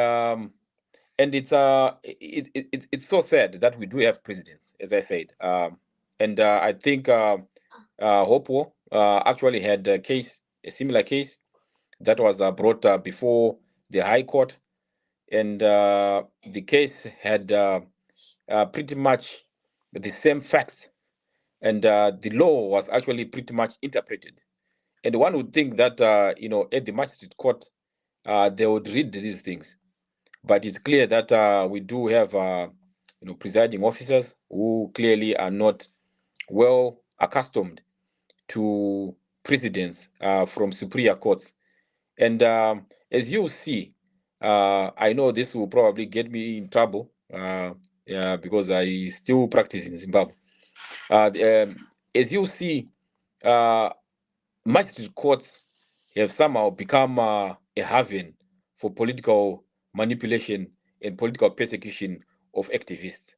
it's so sad that we do have precedents, as I said, and I think Hopo actually had a similar case that was brought before the High Court, and the case had pretty much the same facts, and the law was actually pretty much interpreted. And one would think that at the magistrate court they would read these things, but it's clear that we do have presiding officers who clearly are not well accustomed to precedents from superior courts. And as you see, I know this will probably get me in trouble because I still practice in Zimbabwe. As you see, magistrate courts have somehow become a haven for political manipulation and political persecution of activists.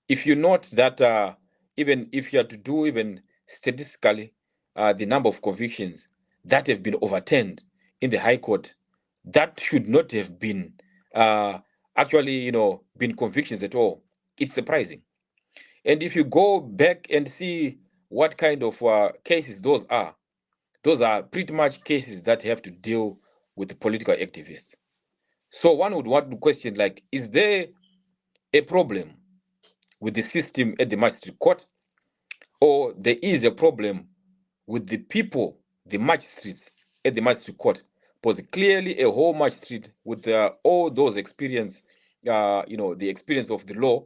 If you note that even if you are to do even statistically the number of convictions that have been overturned in the High Court, that should not have been actually been convictions at all. It's surprising. And if you go back and see what kind of cases those are pretty much cases that have to deal with the political activists. So one would want to question, like, is there a problem with the system at the magistrate court, or there is a problem with the people, the magistrates at the magistrate court? Because clearly a whole magistrate with all those experience, the experience of the law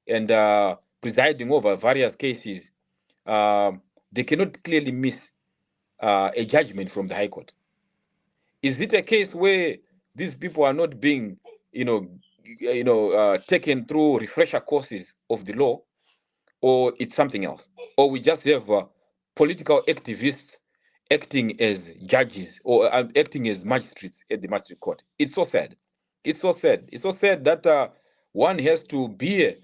and presiding over various cases, they cannot clearly miss a judgment from the High Court? Is it a case where these people are not being, taken through refresher courses of the law, or it's something else, or we just have political activists acting as judges or acting as magistrates at the magistrate court? It's so sad. It's so sad. It's so sad that one has to bear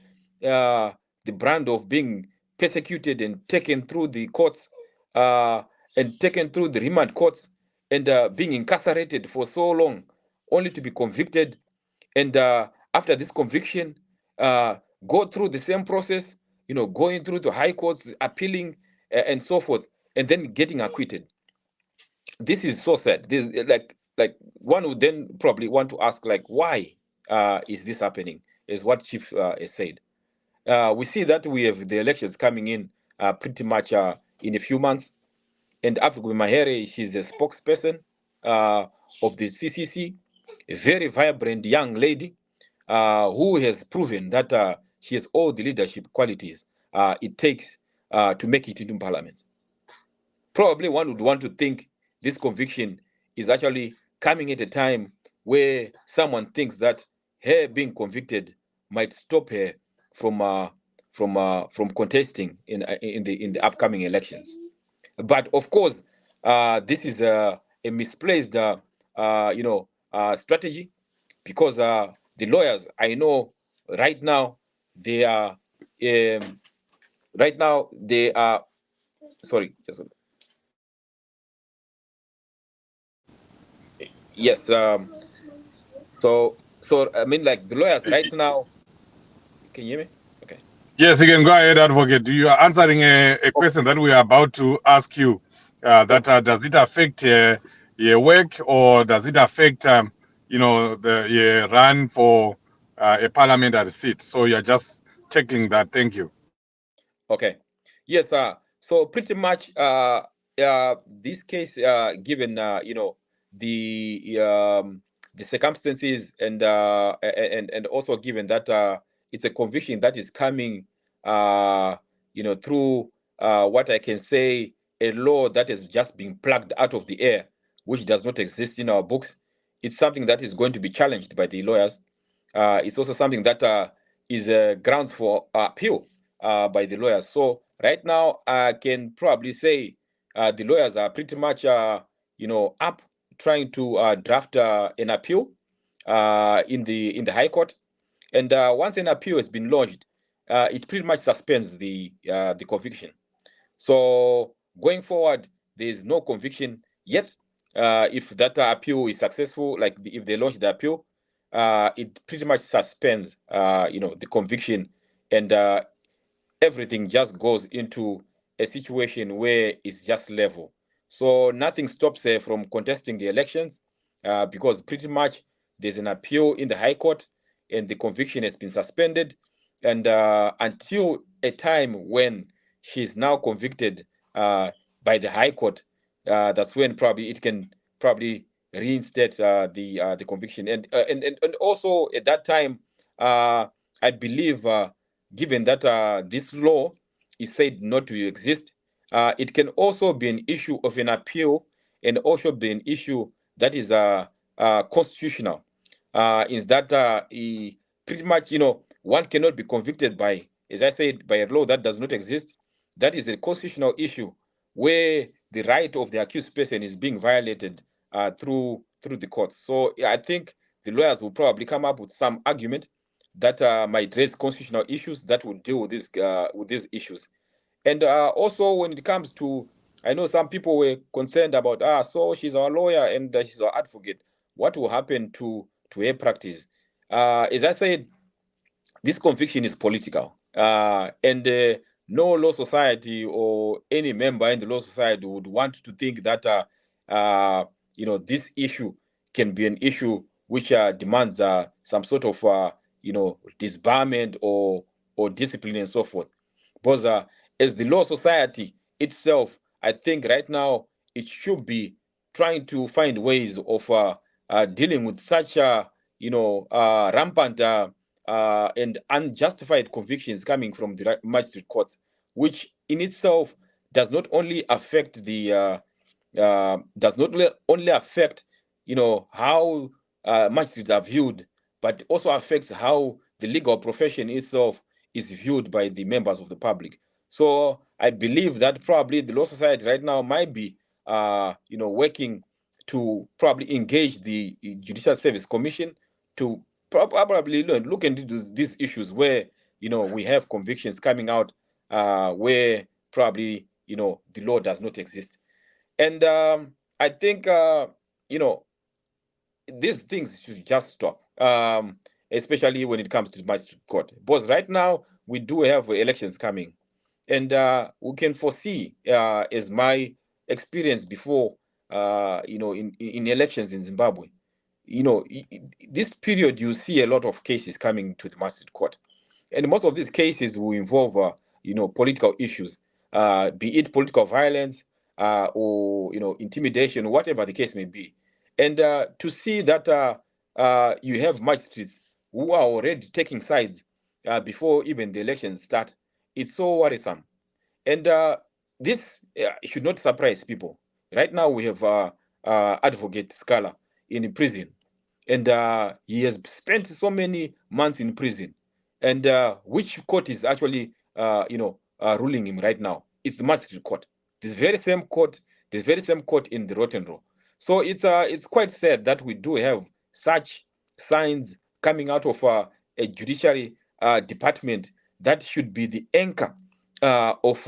the brand of being persecuted and taken through the courts and taken through the remand courts and being incarcerated for so long, only to be convicted. And after this conviction, go through the same process, going through the high courts, appealing, and so forth, and then getting acquitted. This is so sad. This like one would then probably want to ask, like, why is this happening? Is what Chief has said. We see that we have the elections coming in pretty much in a few months, and Africa Mahere, she's a spokesperson of the CCC, a very vibrant young lady who has proven that she has all the leadership qualities it takes to make it into parliament. Probably one would want to think this conviction is actually coming at a time where someone thinks that her being convicted might stop her from contesting in the upcoming elections. But of course, this is a misplaced strategy, because the lawyers, I know right now they are sorry, just yes. So I mean, like, the lawyers right now. Can you hear me? Okay. Yes, you can go ahead, advocate. You are answering a question that we are about to ask you. Does it affect your work, or does it affect the run for a parliamentary seat? So you're just checking that. Thank you. Okay. Yes. So pretty much, this case, given the circumstances, and also given that it's a conviction that is coming, through what I can say, a law that has just been plucked out of the air, which does not exist in our books. It's something that is going to be challenged by the lawyers. It's also something that is grounds for appeal by the lawyers. So right now, I can probably say the lawyers are pretty much, up trying to draft an appeal in the High Court. And once an appeal has been lodged, it pretty much suspends the conviction. So going forward, there is no conviction yet. If that appeal is successful, like if they launch the appeal, it pretty much suspends, the conviction, and everything just goes into a situation where it's just level. So nothing stops her from contesting the elections, because pretty much there's an appeal in the High Court, and the conviction has been suspended, and until a time when she's now convicted by the High Court, that's when probably it can probably reinstate the conviction, and also at that time, I believe, given that this law is said not to exist, it can also be an issue of an appeal, and also be an issue that is constitutional. Is that pretty much, one cannot be convicted by, as I said, by a law that does not exist. That is a constitutional issue where the right of the accused person is being violated through the courts. So yeah, I think the lawyers will probably come up with some argument that might raise constitutional issues that will deal with these issues. And also, when it comes to, I know some people were concerned about, so she's our lawyer and she's our advocate. What will happen to her practice? As I said, this conviction is political, and no law society or any member in the law society would want to think that this issue can be an issue which demands some sort of disbarment or discipline and so forth. Because as the law society itself, I think right now it should be trying to find ways of dealing with such rampant and unjustified convictions coming from the magistrate courts, which in itself does not only affect the does not only affect, how magistrates are viewed, but also affects how the legal profession itself is viewed by the members of the public. So I believe that probably the Law Society right now might be, working to probably engage the Judicial Service Commission to probably look into these issues where, we have convictions coming out where probably, the law does not exist. And I think, these things should just stop, especially when it comes to the magistrate court. Because right now we do have elections coming, and we can foresee, as my experience before, in elections in Zimbabwe, this period you see a lot of cases coming to the magistrate court, and most of these cases will involve, political issues, be it political violence, or intimidation, whatever the case may be. And to see that you have magistrates who are already taking sides before even the elections start, it's so worrisome. And this should not surprise people. Right now, we have Advocate Scala in prison, and he has spent so many months in prison. And which court is actually, ruling him right now? It's the magistrate court. This very same court, in the Rotten Row. So it's quite sad that we do have such signs coming out of a judiciary department that should be the anchor of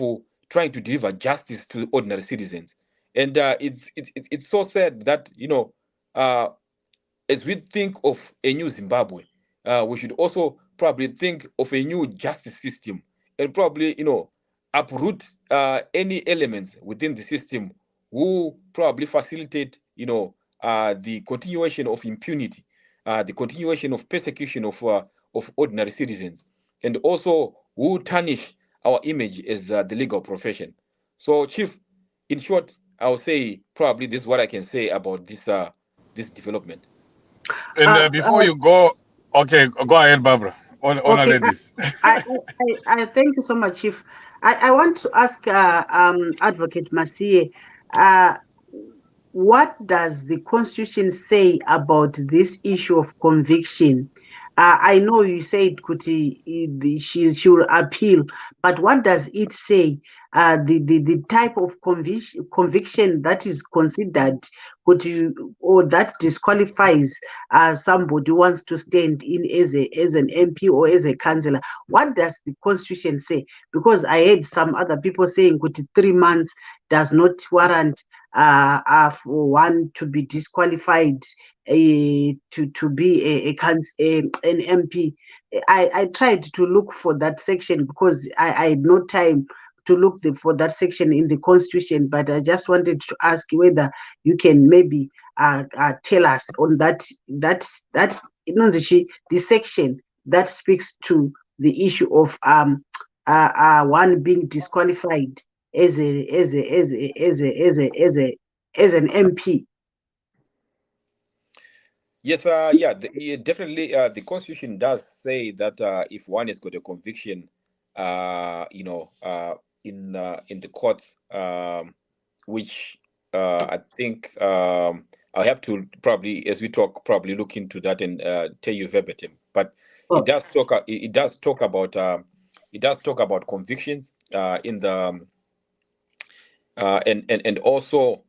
trying to deliver justice to ordinary citizens. And it's so sad that, as we think of a new Zimbabwe, we should also probably think of a new justice system, and probably, uproot any elements within the system who probably facilitate, the continuation of impunity, the continuation of persecution of ordinary citizens, and also who tarnish our image as the legal profession. So, Chief, in short, I would say probably this is what I can say about this development. And before you go, okay, go ahead, Barbara. Honor Okay, ladies. I thank you so much, Chief. I want to ask Advocate Mahere, what does the Constitution say about this issue of conviction? I know you said she will appeal, but what does it say? The type of conviction that is considered or that disqualifies somebody who wants to stand in as an MP or as a councillor. What does the Constitution say? Because I heard some other people saying 3 months does not warrant for one to be disqualified to be an MP. I tried to look for that section because I had no time to look for that section in the Constitution, but I just wanted to ask whether you can maybe tell us on that the section that speaks to the issue of one being disqualified as an MP. Yes, definitely. The Constitution does say that if one has got a conviction, in the courts, which I think I'll have to probably, as we talk, probably look into that and tell you verbatim. But it does talk. It does talk about convictions in the and also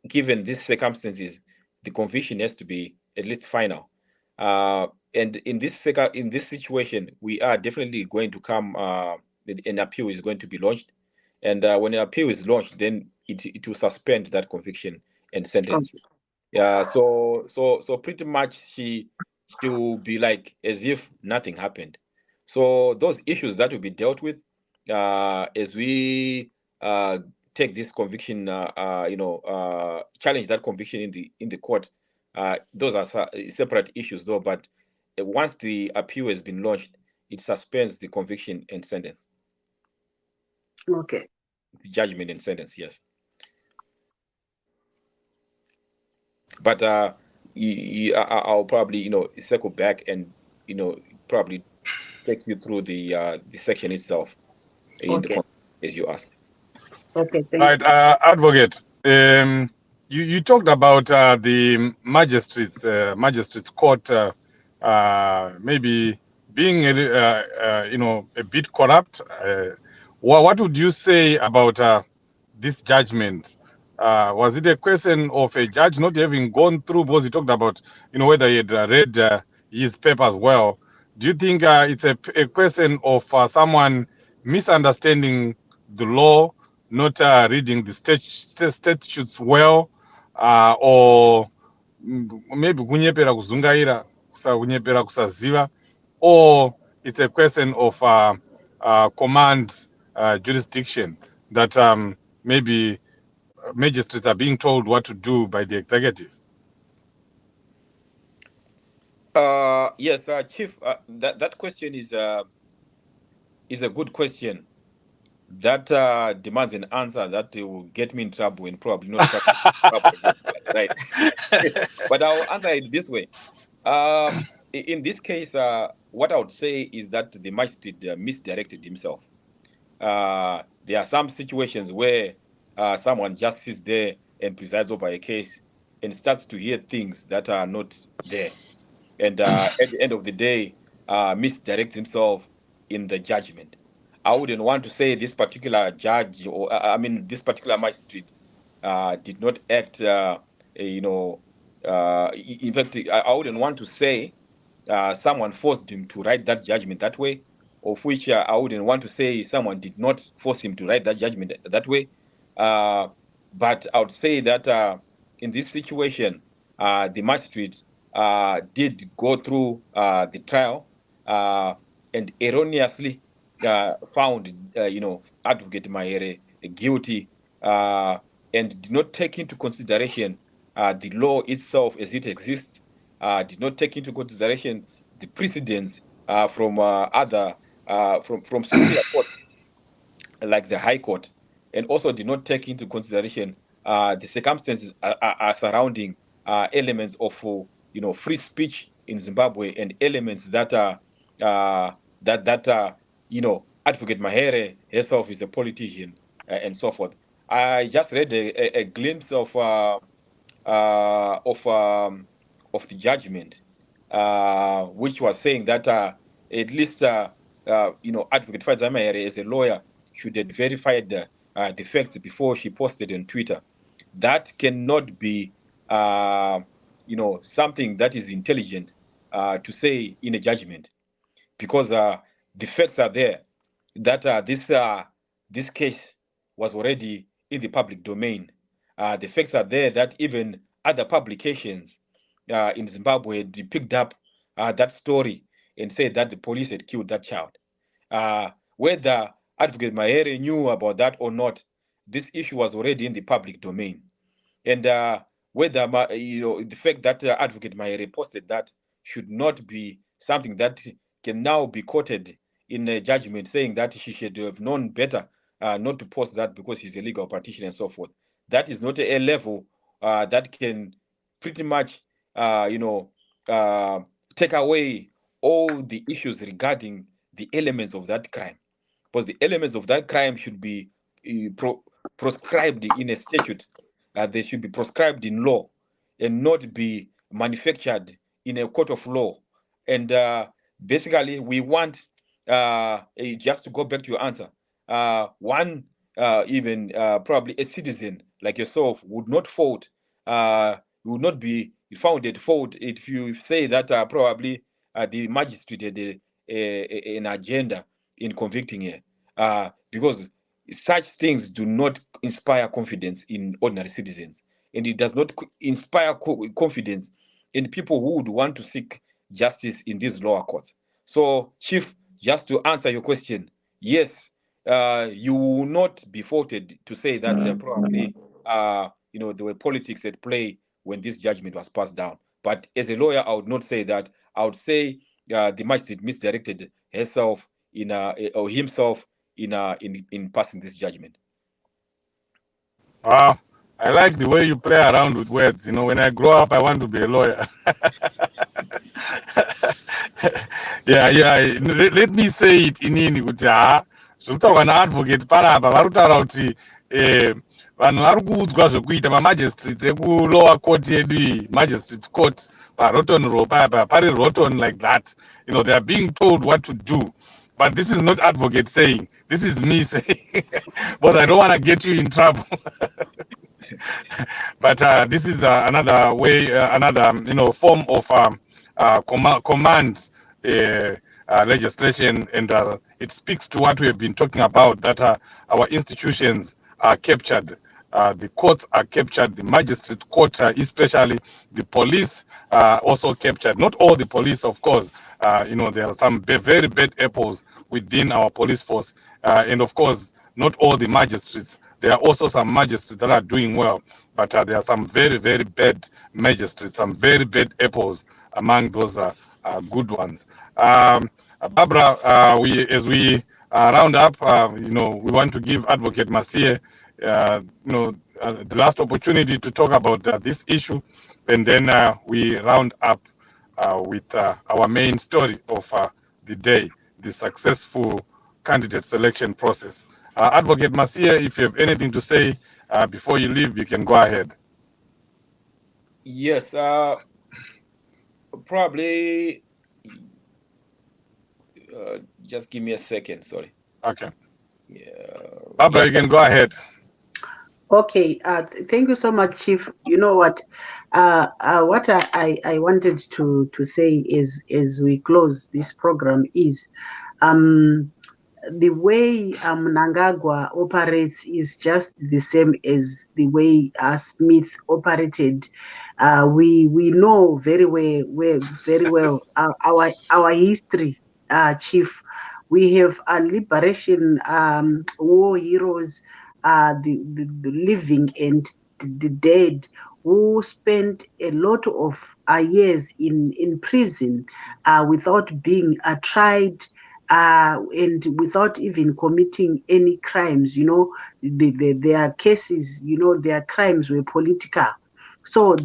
given these circumstances, the conviction has to be at least final. And in this situation, we are definitely going to come. An appeal is going to be launched, and when an appeal is launched, then it will suspend that conviction and sentence. Yeah. So pretty much she will be like as if nothing happened. So those issues that will be dealt with as we take this conviction, challenge that conviction in the court. Those are separate issues, though. But once the appeal has been launched, it suspends the conviction and sentence. Okay. The judgment and sentence, yes. But I'll probably circle back and probably take you through the section itself in the as you asked. Okay, thank Right, advocate. You talked about the magistrates court maybe being a bit corrupt. What would you say about this judgment? Was it a question of a judge not having gone through? Because he talked about whether he had read his papers well. Do you think it's a question of someone misunderstanding the law, not reading the statutes well, or maybe kunyepera kuzungaira, kunyepera kusaziva, or it's a question of command jurisdiction that maybe magistrates are being told what to do by the executive? Yes, Chief, that question is a good question that demands an answer that will get me in trouble and probably not come in trouble again, right? But I'll answer it this way. In this case, what I would say is that the magistrate misdirected himself. There are some situations where someone just sits there and presides over a case and starts to hear things that are not there. And at the end of the day, misdirect himself in the judgment. I wouldn't want to say this particular judge, or this particular magistrate did not act, in fact, I wouldn't want to say someone forced him to write that judgment that way, of which I wouldn't want to say someone did not force him to write that judgment that way. But I would say that in this situation, the magistrate did go through the trial and erroneously found, Advocate Mahere guilty and did not take into consideration the law itself as it exists, did not take into consideration the precedents from other from superior court like the High Court, and also did not take into consideration the circumstances surrounding elements of free speech in Zimbabwe and elements that Advocate Mahere herself is a politician and so forth. I just read a glimpse of the judgment, which was saying that at least Advocate Faiza Mahere as a lawyer should have verified the facts before she posted on Twitter. That cannot be something that is intelligent to say in a judgment, because the facts are there that this case was already in the public domain. The facts are there that even other publications in Zimbabwe had picked up that story and said that the police had killed that child. Whether Advocate Mahere knew about that or not, this issue was already in the public domain. And whether the fact that Advocate Mahere posted that should not be something that can now be quoted in a judgment, saying that she should have known better not to post that because she's a legal practitioner and so forth. That is not a level that can pretty much take away all the issues regarding the elements of that crime, because the elements of that crime should be proscribed in a statute. They should be proscribed in law and not be manufactured in a court of law. And basically, we want, just to go back to your answer, probably a citizen like yourself would not fault, would not be found at fault if you say that probably the magistrate had an agenda in convicting her, because such things do not inspire confidence in ordinary citizens, and it does not inspire confidence in people who would want to seek justice in these lower courts. So, Chief, just to answer your question, yes, you will not be faulted to say that probably there were politics at play when this judgment was passed down. But as a lawyer, I would not say that. I would say the magistrate misdirected herself or himself in passing this judgment. Wow, I like the way you play around with words. When I grow up, I want to be a lawyer. Yeah. Let me say it in kuti zvokutaurwa naadvocate panapa vari kutaura kuti vanhu vari kuudzwa zvekuita magistrates ekulower court yedu iyi magistrate court paroton row pari roton like that, they are being told what to do. But this is not advocate saying, this is me saying, but I don't want to get you in trouble. But this is another way, another form of command legislation, and it speaks to what we have been talking about, that our institutions are captured. The courts are captured, the magistrate court, especially the police also captured. Not all the police, of course. There are some very bad apples within our police force, and of course, not all the magistrates. There are also some magistrates that are doing well, but there are some very, very bad magistrates, some very bad apples among those good ones. Barbara, as we round up, we want to give Advocate Mahere, the last opportunity to talk about this issue, and then we round up with our main story of the day, the successful candidate selection process. Advocate Mahere, if you have anything to say before you leave, you can go ahead. Yes, probably. Just give me a second. Sorry. Okay. Yeah. Barbara, you can go ahead. Okay, thank you so much, Chief. You know what? What I wanted to say is, as we close this program, is the way Mnangagwa operates is just the same as the way Smith operated. We know very well our history, Chief. We have liberation war heroes, the living and the dead, who spent a lot of years in prison without being tried. And without even committing any crimes, their cases, their crimes were political. So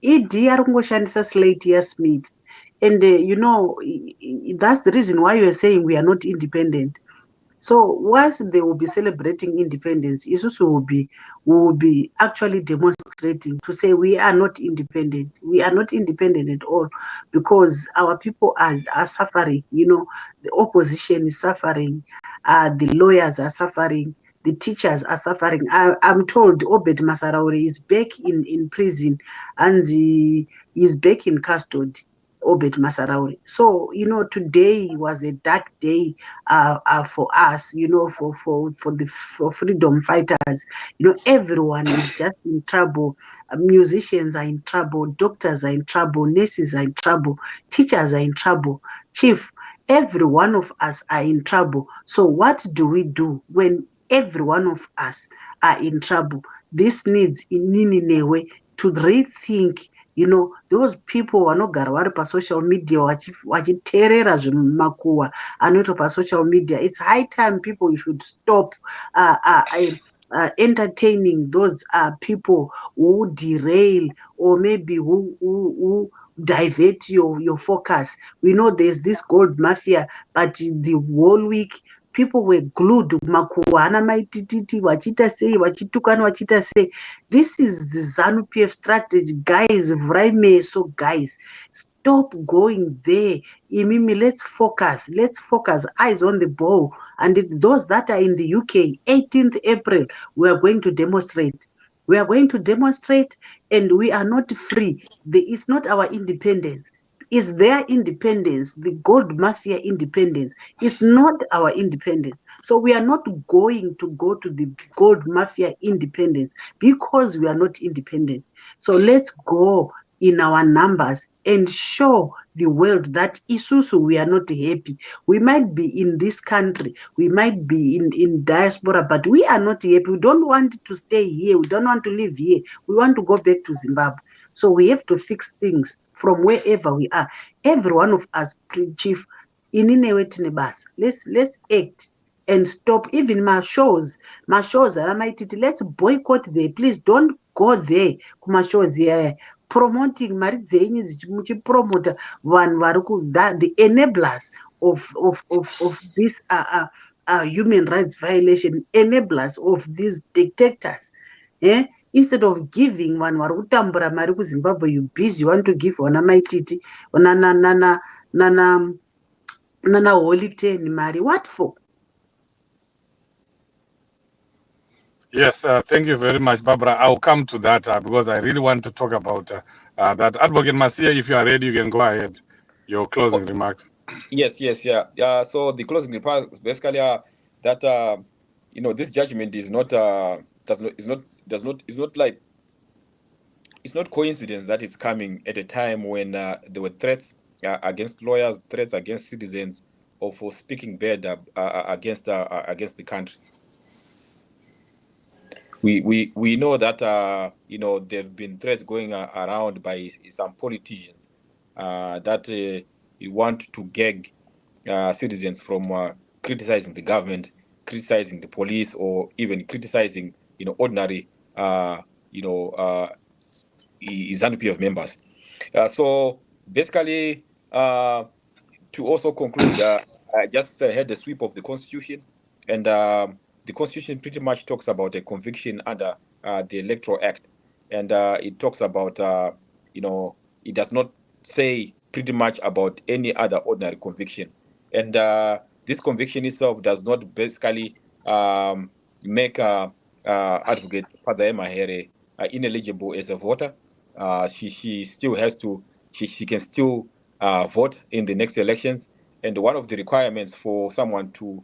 Shandisa Slate Smith, and that's the reason why you are saying we are not independent. So once they will be celebrating independence, we will be actually demonstrating to say we are not independent. We are not independent at all, because our people are suffering. The opposition is suffering. The lawyers are suffering. The teachers are suffering. I'm told Obed Masarauri is back in prison, and he is back in custody. Obed Masarauri. So, today was a dark day for us, for freedom fighters. Everyone is just in trouble. Musicians are in trouble. Doctors are in trouble. Nurses are in trouble. Teachers are in trouble. Chief, every one of us are in trouble. So what do we do when every one of us are in trouble? This needs in a way to rethink. Those people vanogara vari pasocial media vachiteerera zvemumakuwa anoitwa pasocial media. It's high time people should stop entertaining those people who derail or maybe who divert your focus. We know there's this gold mafia, but the whole week people were glued kumakuwa ana maitititi vachita sei vachitukana vachita sei. This is the Zanu Pf strategy, guys. So guys, stop going there. Imimi, let's focus, eyes on the ball. And those that are in the UK, 18th April, we are going to demonstrate. And we are not free. It's not our independence. Is their independence, the gold mafia independence, is not our independence. So we are not going to go to the gold mafia independence because we are not independent. So let's go in our numbers and show the world that Isusu, we are not happy. We might be in this country, we might be in diaspora, but we are not happy. We don't want to stay here. We don't want to live here. We want to go back to Zimbabwe. So we have to fix things from wherever we are. Every one of us, Chief, let's act and stop. Even my shows, let's boycott there. Please don't go there. Kuma shows here promoting muchipromota the enablers of this human rights violation, enablers of these dictators. Instead of giving vanhu vari kutambura mari kuzimbabwe, you busy, you want to give vana maititi nana holy 10 mari, what for? Yes, thank you very much, Barbara. I'll come to that because I really want to talk about that. Advocate Masia, if you are ready, you can go ahead. Your closing remarks. Yes. So the closing remarks basically are that this judgment is not like, it's not coincidence that it's coming at a time when there were threats against lawyers, threats against citizens, or for speaking bad against the country. We know that there have been threats going around by some politicians that want to gag citizens from criticizing the government, criticizing the police, or even criticizing ordinary Zanu Pf members. So basically, to also conclude, I just had the sweep of the Constitution, and the Constitution pretty much talks about a conviction under the Electoral Act, and it talks about it does not say pretty much about any other ordinary conviction, and this conviction itself does not basically make Advocate Father Mahere ineligible as a voter. She still has to, she can still vote in the next elections, and one of the requirements for someone to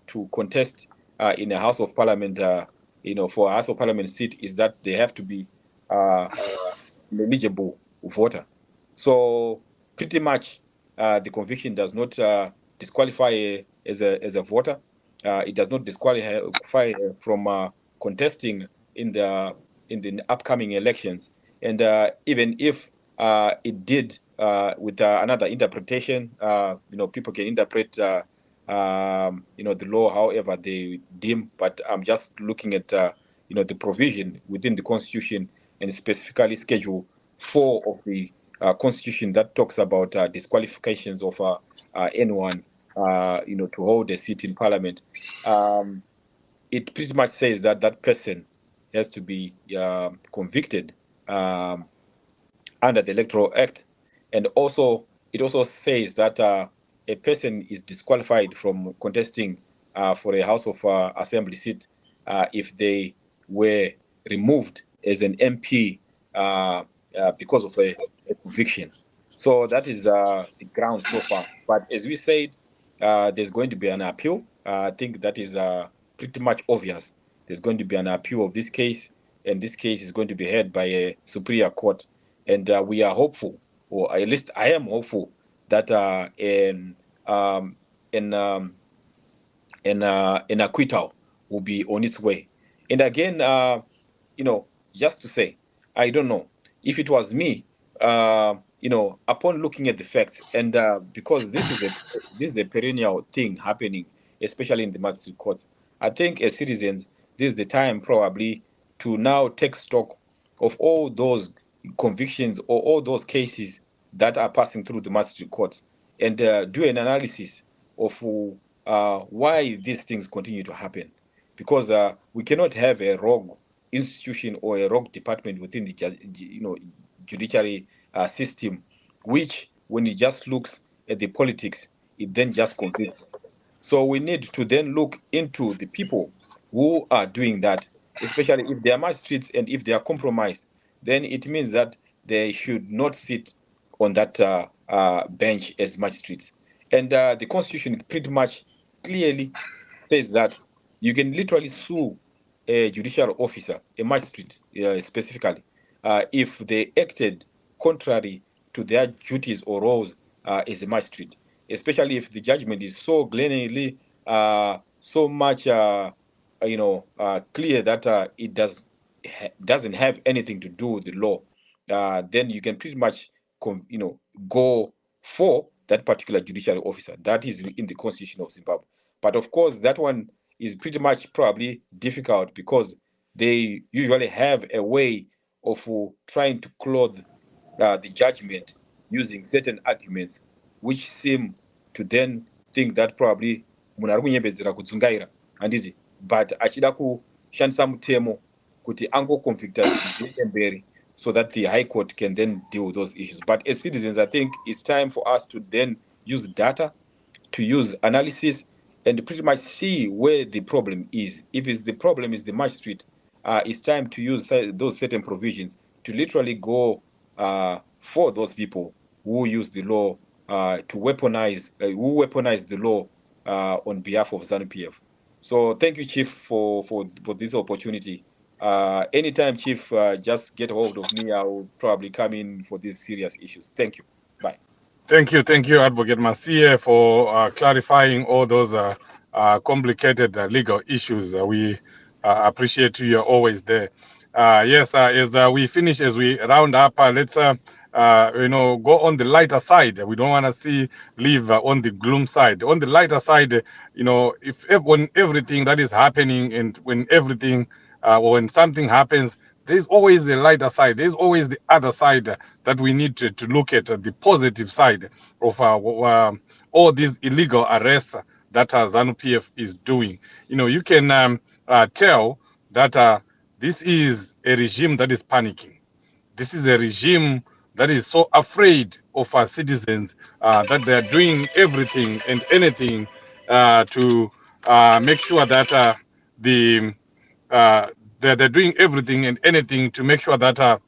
to contest in a House of Parliament for a House of Parliament seat is that they have to be an eligible voter. So pretty much the conviction does not disqualify as a voter. It does not disqualify from contesting in the upcoming elections, and even if it did with another interpretation, people can interpret the law however they deem. But I'm just looking at the provision within the Constitution, and specifically Schedule 4 of the Constitution that talks about disqualifications of anyone to hold a seat in Parliament. It pretty much says that that person has to be convicted under the Electoral Act, and also it also says that a person is disqualified from contesting for a House of Assembly seat if they were removed as an MP because of a conviction. So that is the ground so far. But as we said, there's going to be an appeal. I think that is pretty much obvious. There's going to be an appeal of this case, and this case is going to be heard by a superior court. And we are hopeful, or at least I am hopeful, that an acquittal will be on its way. And again, just to say, I don't know if it was me. Upon looking at the facts, and because this is a perennial thing happening, especially in the magistrate courts, I think as citizens, this is the time probably to now take stock of all those convictions or all those cases that are passing through the magistrate courts, and do an analysis of why these things continue to happen, because we cannot have a rogue institution or a rogue department within the judiciary system, which when it just looks at the politics, it then just convicts. So we need to then look into the people who are doing that, especially if they are magistrates, and if they are compromised, then it means that they should not sit on that bench as magistrates. And the Constitution pretty much clearly says that you can literally sue a judicial officer, a magistrate specifically, if they acted contrary to their duties or roles as a magistrate, especially if the judgment is so glaringly, so much, clear that it doesn't have anything to do with the law. Then you can pretty much, go for that particular judicial officer. That is in the Constitution of Zimbabwe. But of course, that one is pretty much probably difficult because they usually have a way of trying to clothe the judgment using certain arguments, which seem to then think that probably munhu ari kunyembedzera kudzungaira handiti, but achida kushandisa mutemo kuti angoconvicta zviende mberi, so that the High Court can then deal with those issues. But as citizens, I think it's time for us to then use data, to use analysis, and pretty much see where the problem is. If the problem is the magistrate, it's time to use those certain provisions to literally go for those people who use the law to weaponize, who weaponize the law on behalf of Zanu Pf. So thank you, Chief, for this opportunity. Anytime, Chief, just get hold of me. I will probably come in for these serious issues. Thank you. Bye. Thank you, Advocate Mahere, for clarifying all those complicated legal issues. We appreciate you. You're always there. Yes, as we finish, as we round up, let's go on the lighter side. We don't want to live on the gloom side. On the lighter side, when everything that is happening and when something happens, there's always a lighter side. There's always the other side that we need to look at, the positive side of all these illegal arrests that Zanu Pf is doing. You can tell that this is a regime that is panicking. This is a regime that is so afraid of our citizens that they are doing everything and anything to make sure that they're doing everything and anything to make sure that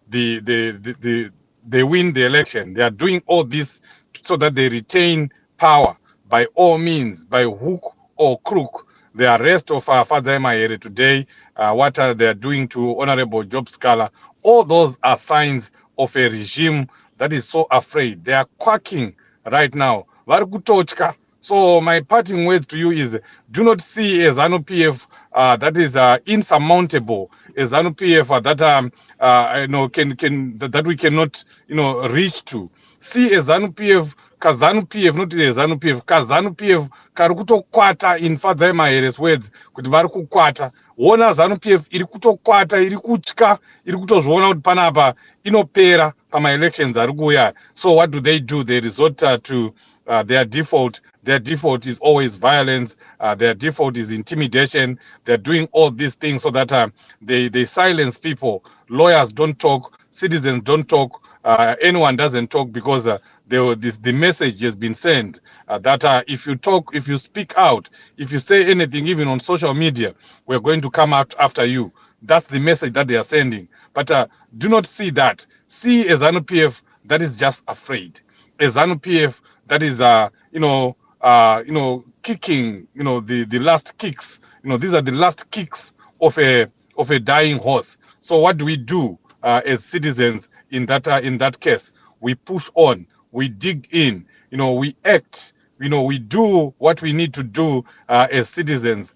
they win the election. They are doing all this so that they retain power by all means, by hook or crook. The arrest of Father Mahere today, what they are doing to Honorable Job Scala, all those are signs of a regime that is so afraid. They are quacking right now. Varikutochka. So my parting words to you is: do not see a Zanu Pf that is insurmountable, a Zanu Pf that we cannot reach to. See a Zanu Pf, Zanu Pf, not a Zanu Pf, Zanu Pf kari kutokwata, in Father Mahere's words, kuti vari kukwata. Wona Zanu Pf iri kutokwata, iri kutya, iri kutozviona kuti panapa inopera pama-elections ari kuuya. So what do? They resort to their default. Their default is always violence. Their default is intimidation. They're doing all these things so that they silence people. Lawyers don't talk. Citizens don't talk. Anyone doesn't talk because the message has been sent that if you talk, if you speak out, if you say anything, even on social media, we're going to come out after you. That's the message that they are sending. But do not see that. See a Zanu Pf that is just afraid. A Zanu Pf that is, kicking, the last kicks. These are the last kicks of a dying horse. So what do we do as citizens in that case? We push on. We dig in. We act. We do what we need to do as citizens.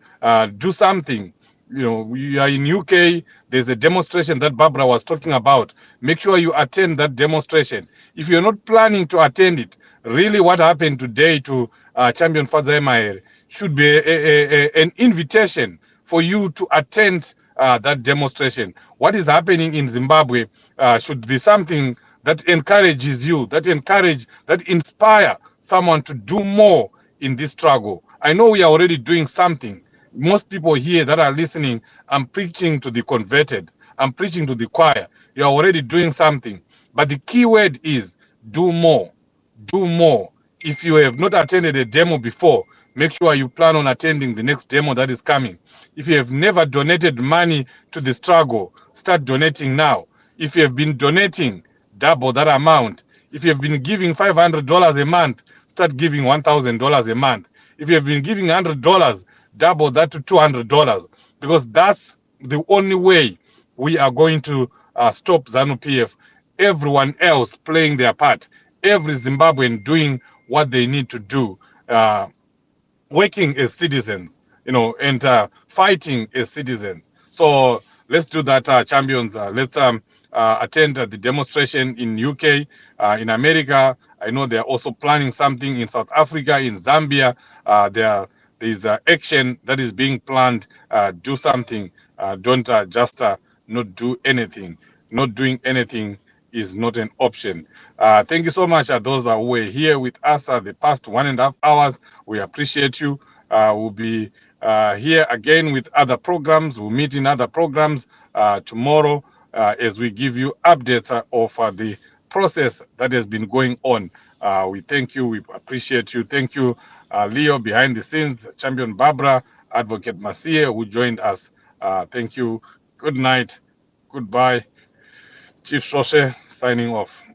Do something. We are in UK. There's a demonstration that Barbara was talking about. Make sure you attend that demonstration. If you're not planning to attend it, really what happened today to Champion Father Mahere should be an invitation for you to attend that demonstration. What is happening in Zimbabwe should be something that encourages you, that inspire someone to do more in this struggle. I know we are already doing something. Most people here that are listening, I'm preaching to the converted. I'm preaching to the choir. You're already doing something. But the key word is do more. Do more. If you have not attended a demo before, make sure you plan on attending the next demo that is coming. If you have never donated money to the struggle, start donating now. If you have been donating, double that amount. If you have been giving $500 a month, start giving $1,000 a month. If you have been giving $100, double that to $200, because that's the only way we are going to stop Zanu Pf. Everyone else playing their part, every Zimbabwean doing what they need to do, working as citizens, and fighting as citizens. So let's do that, champions. Let's attend the demonstration in UK, in America. I know they're also planning something in South Africa, in Zambia. There's action that is being planned. Do something. Don't just not do anything. Not doing anything is not an option. Thank you so much, those who were here with us the past 1.5 hours. We appreciate you. We'll be here again with other programs. We'll meet in other programs tomorrow as we give you updates of the process that has been going on. We thank you. We appreciate you. Thank you, Leo, behind the scenes, Champion Barbara, Advocate Mahere, who joined us. Thank you. Good night. Goodbye. Chief Shoshe signing off.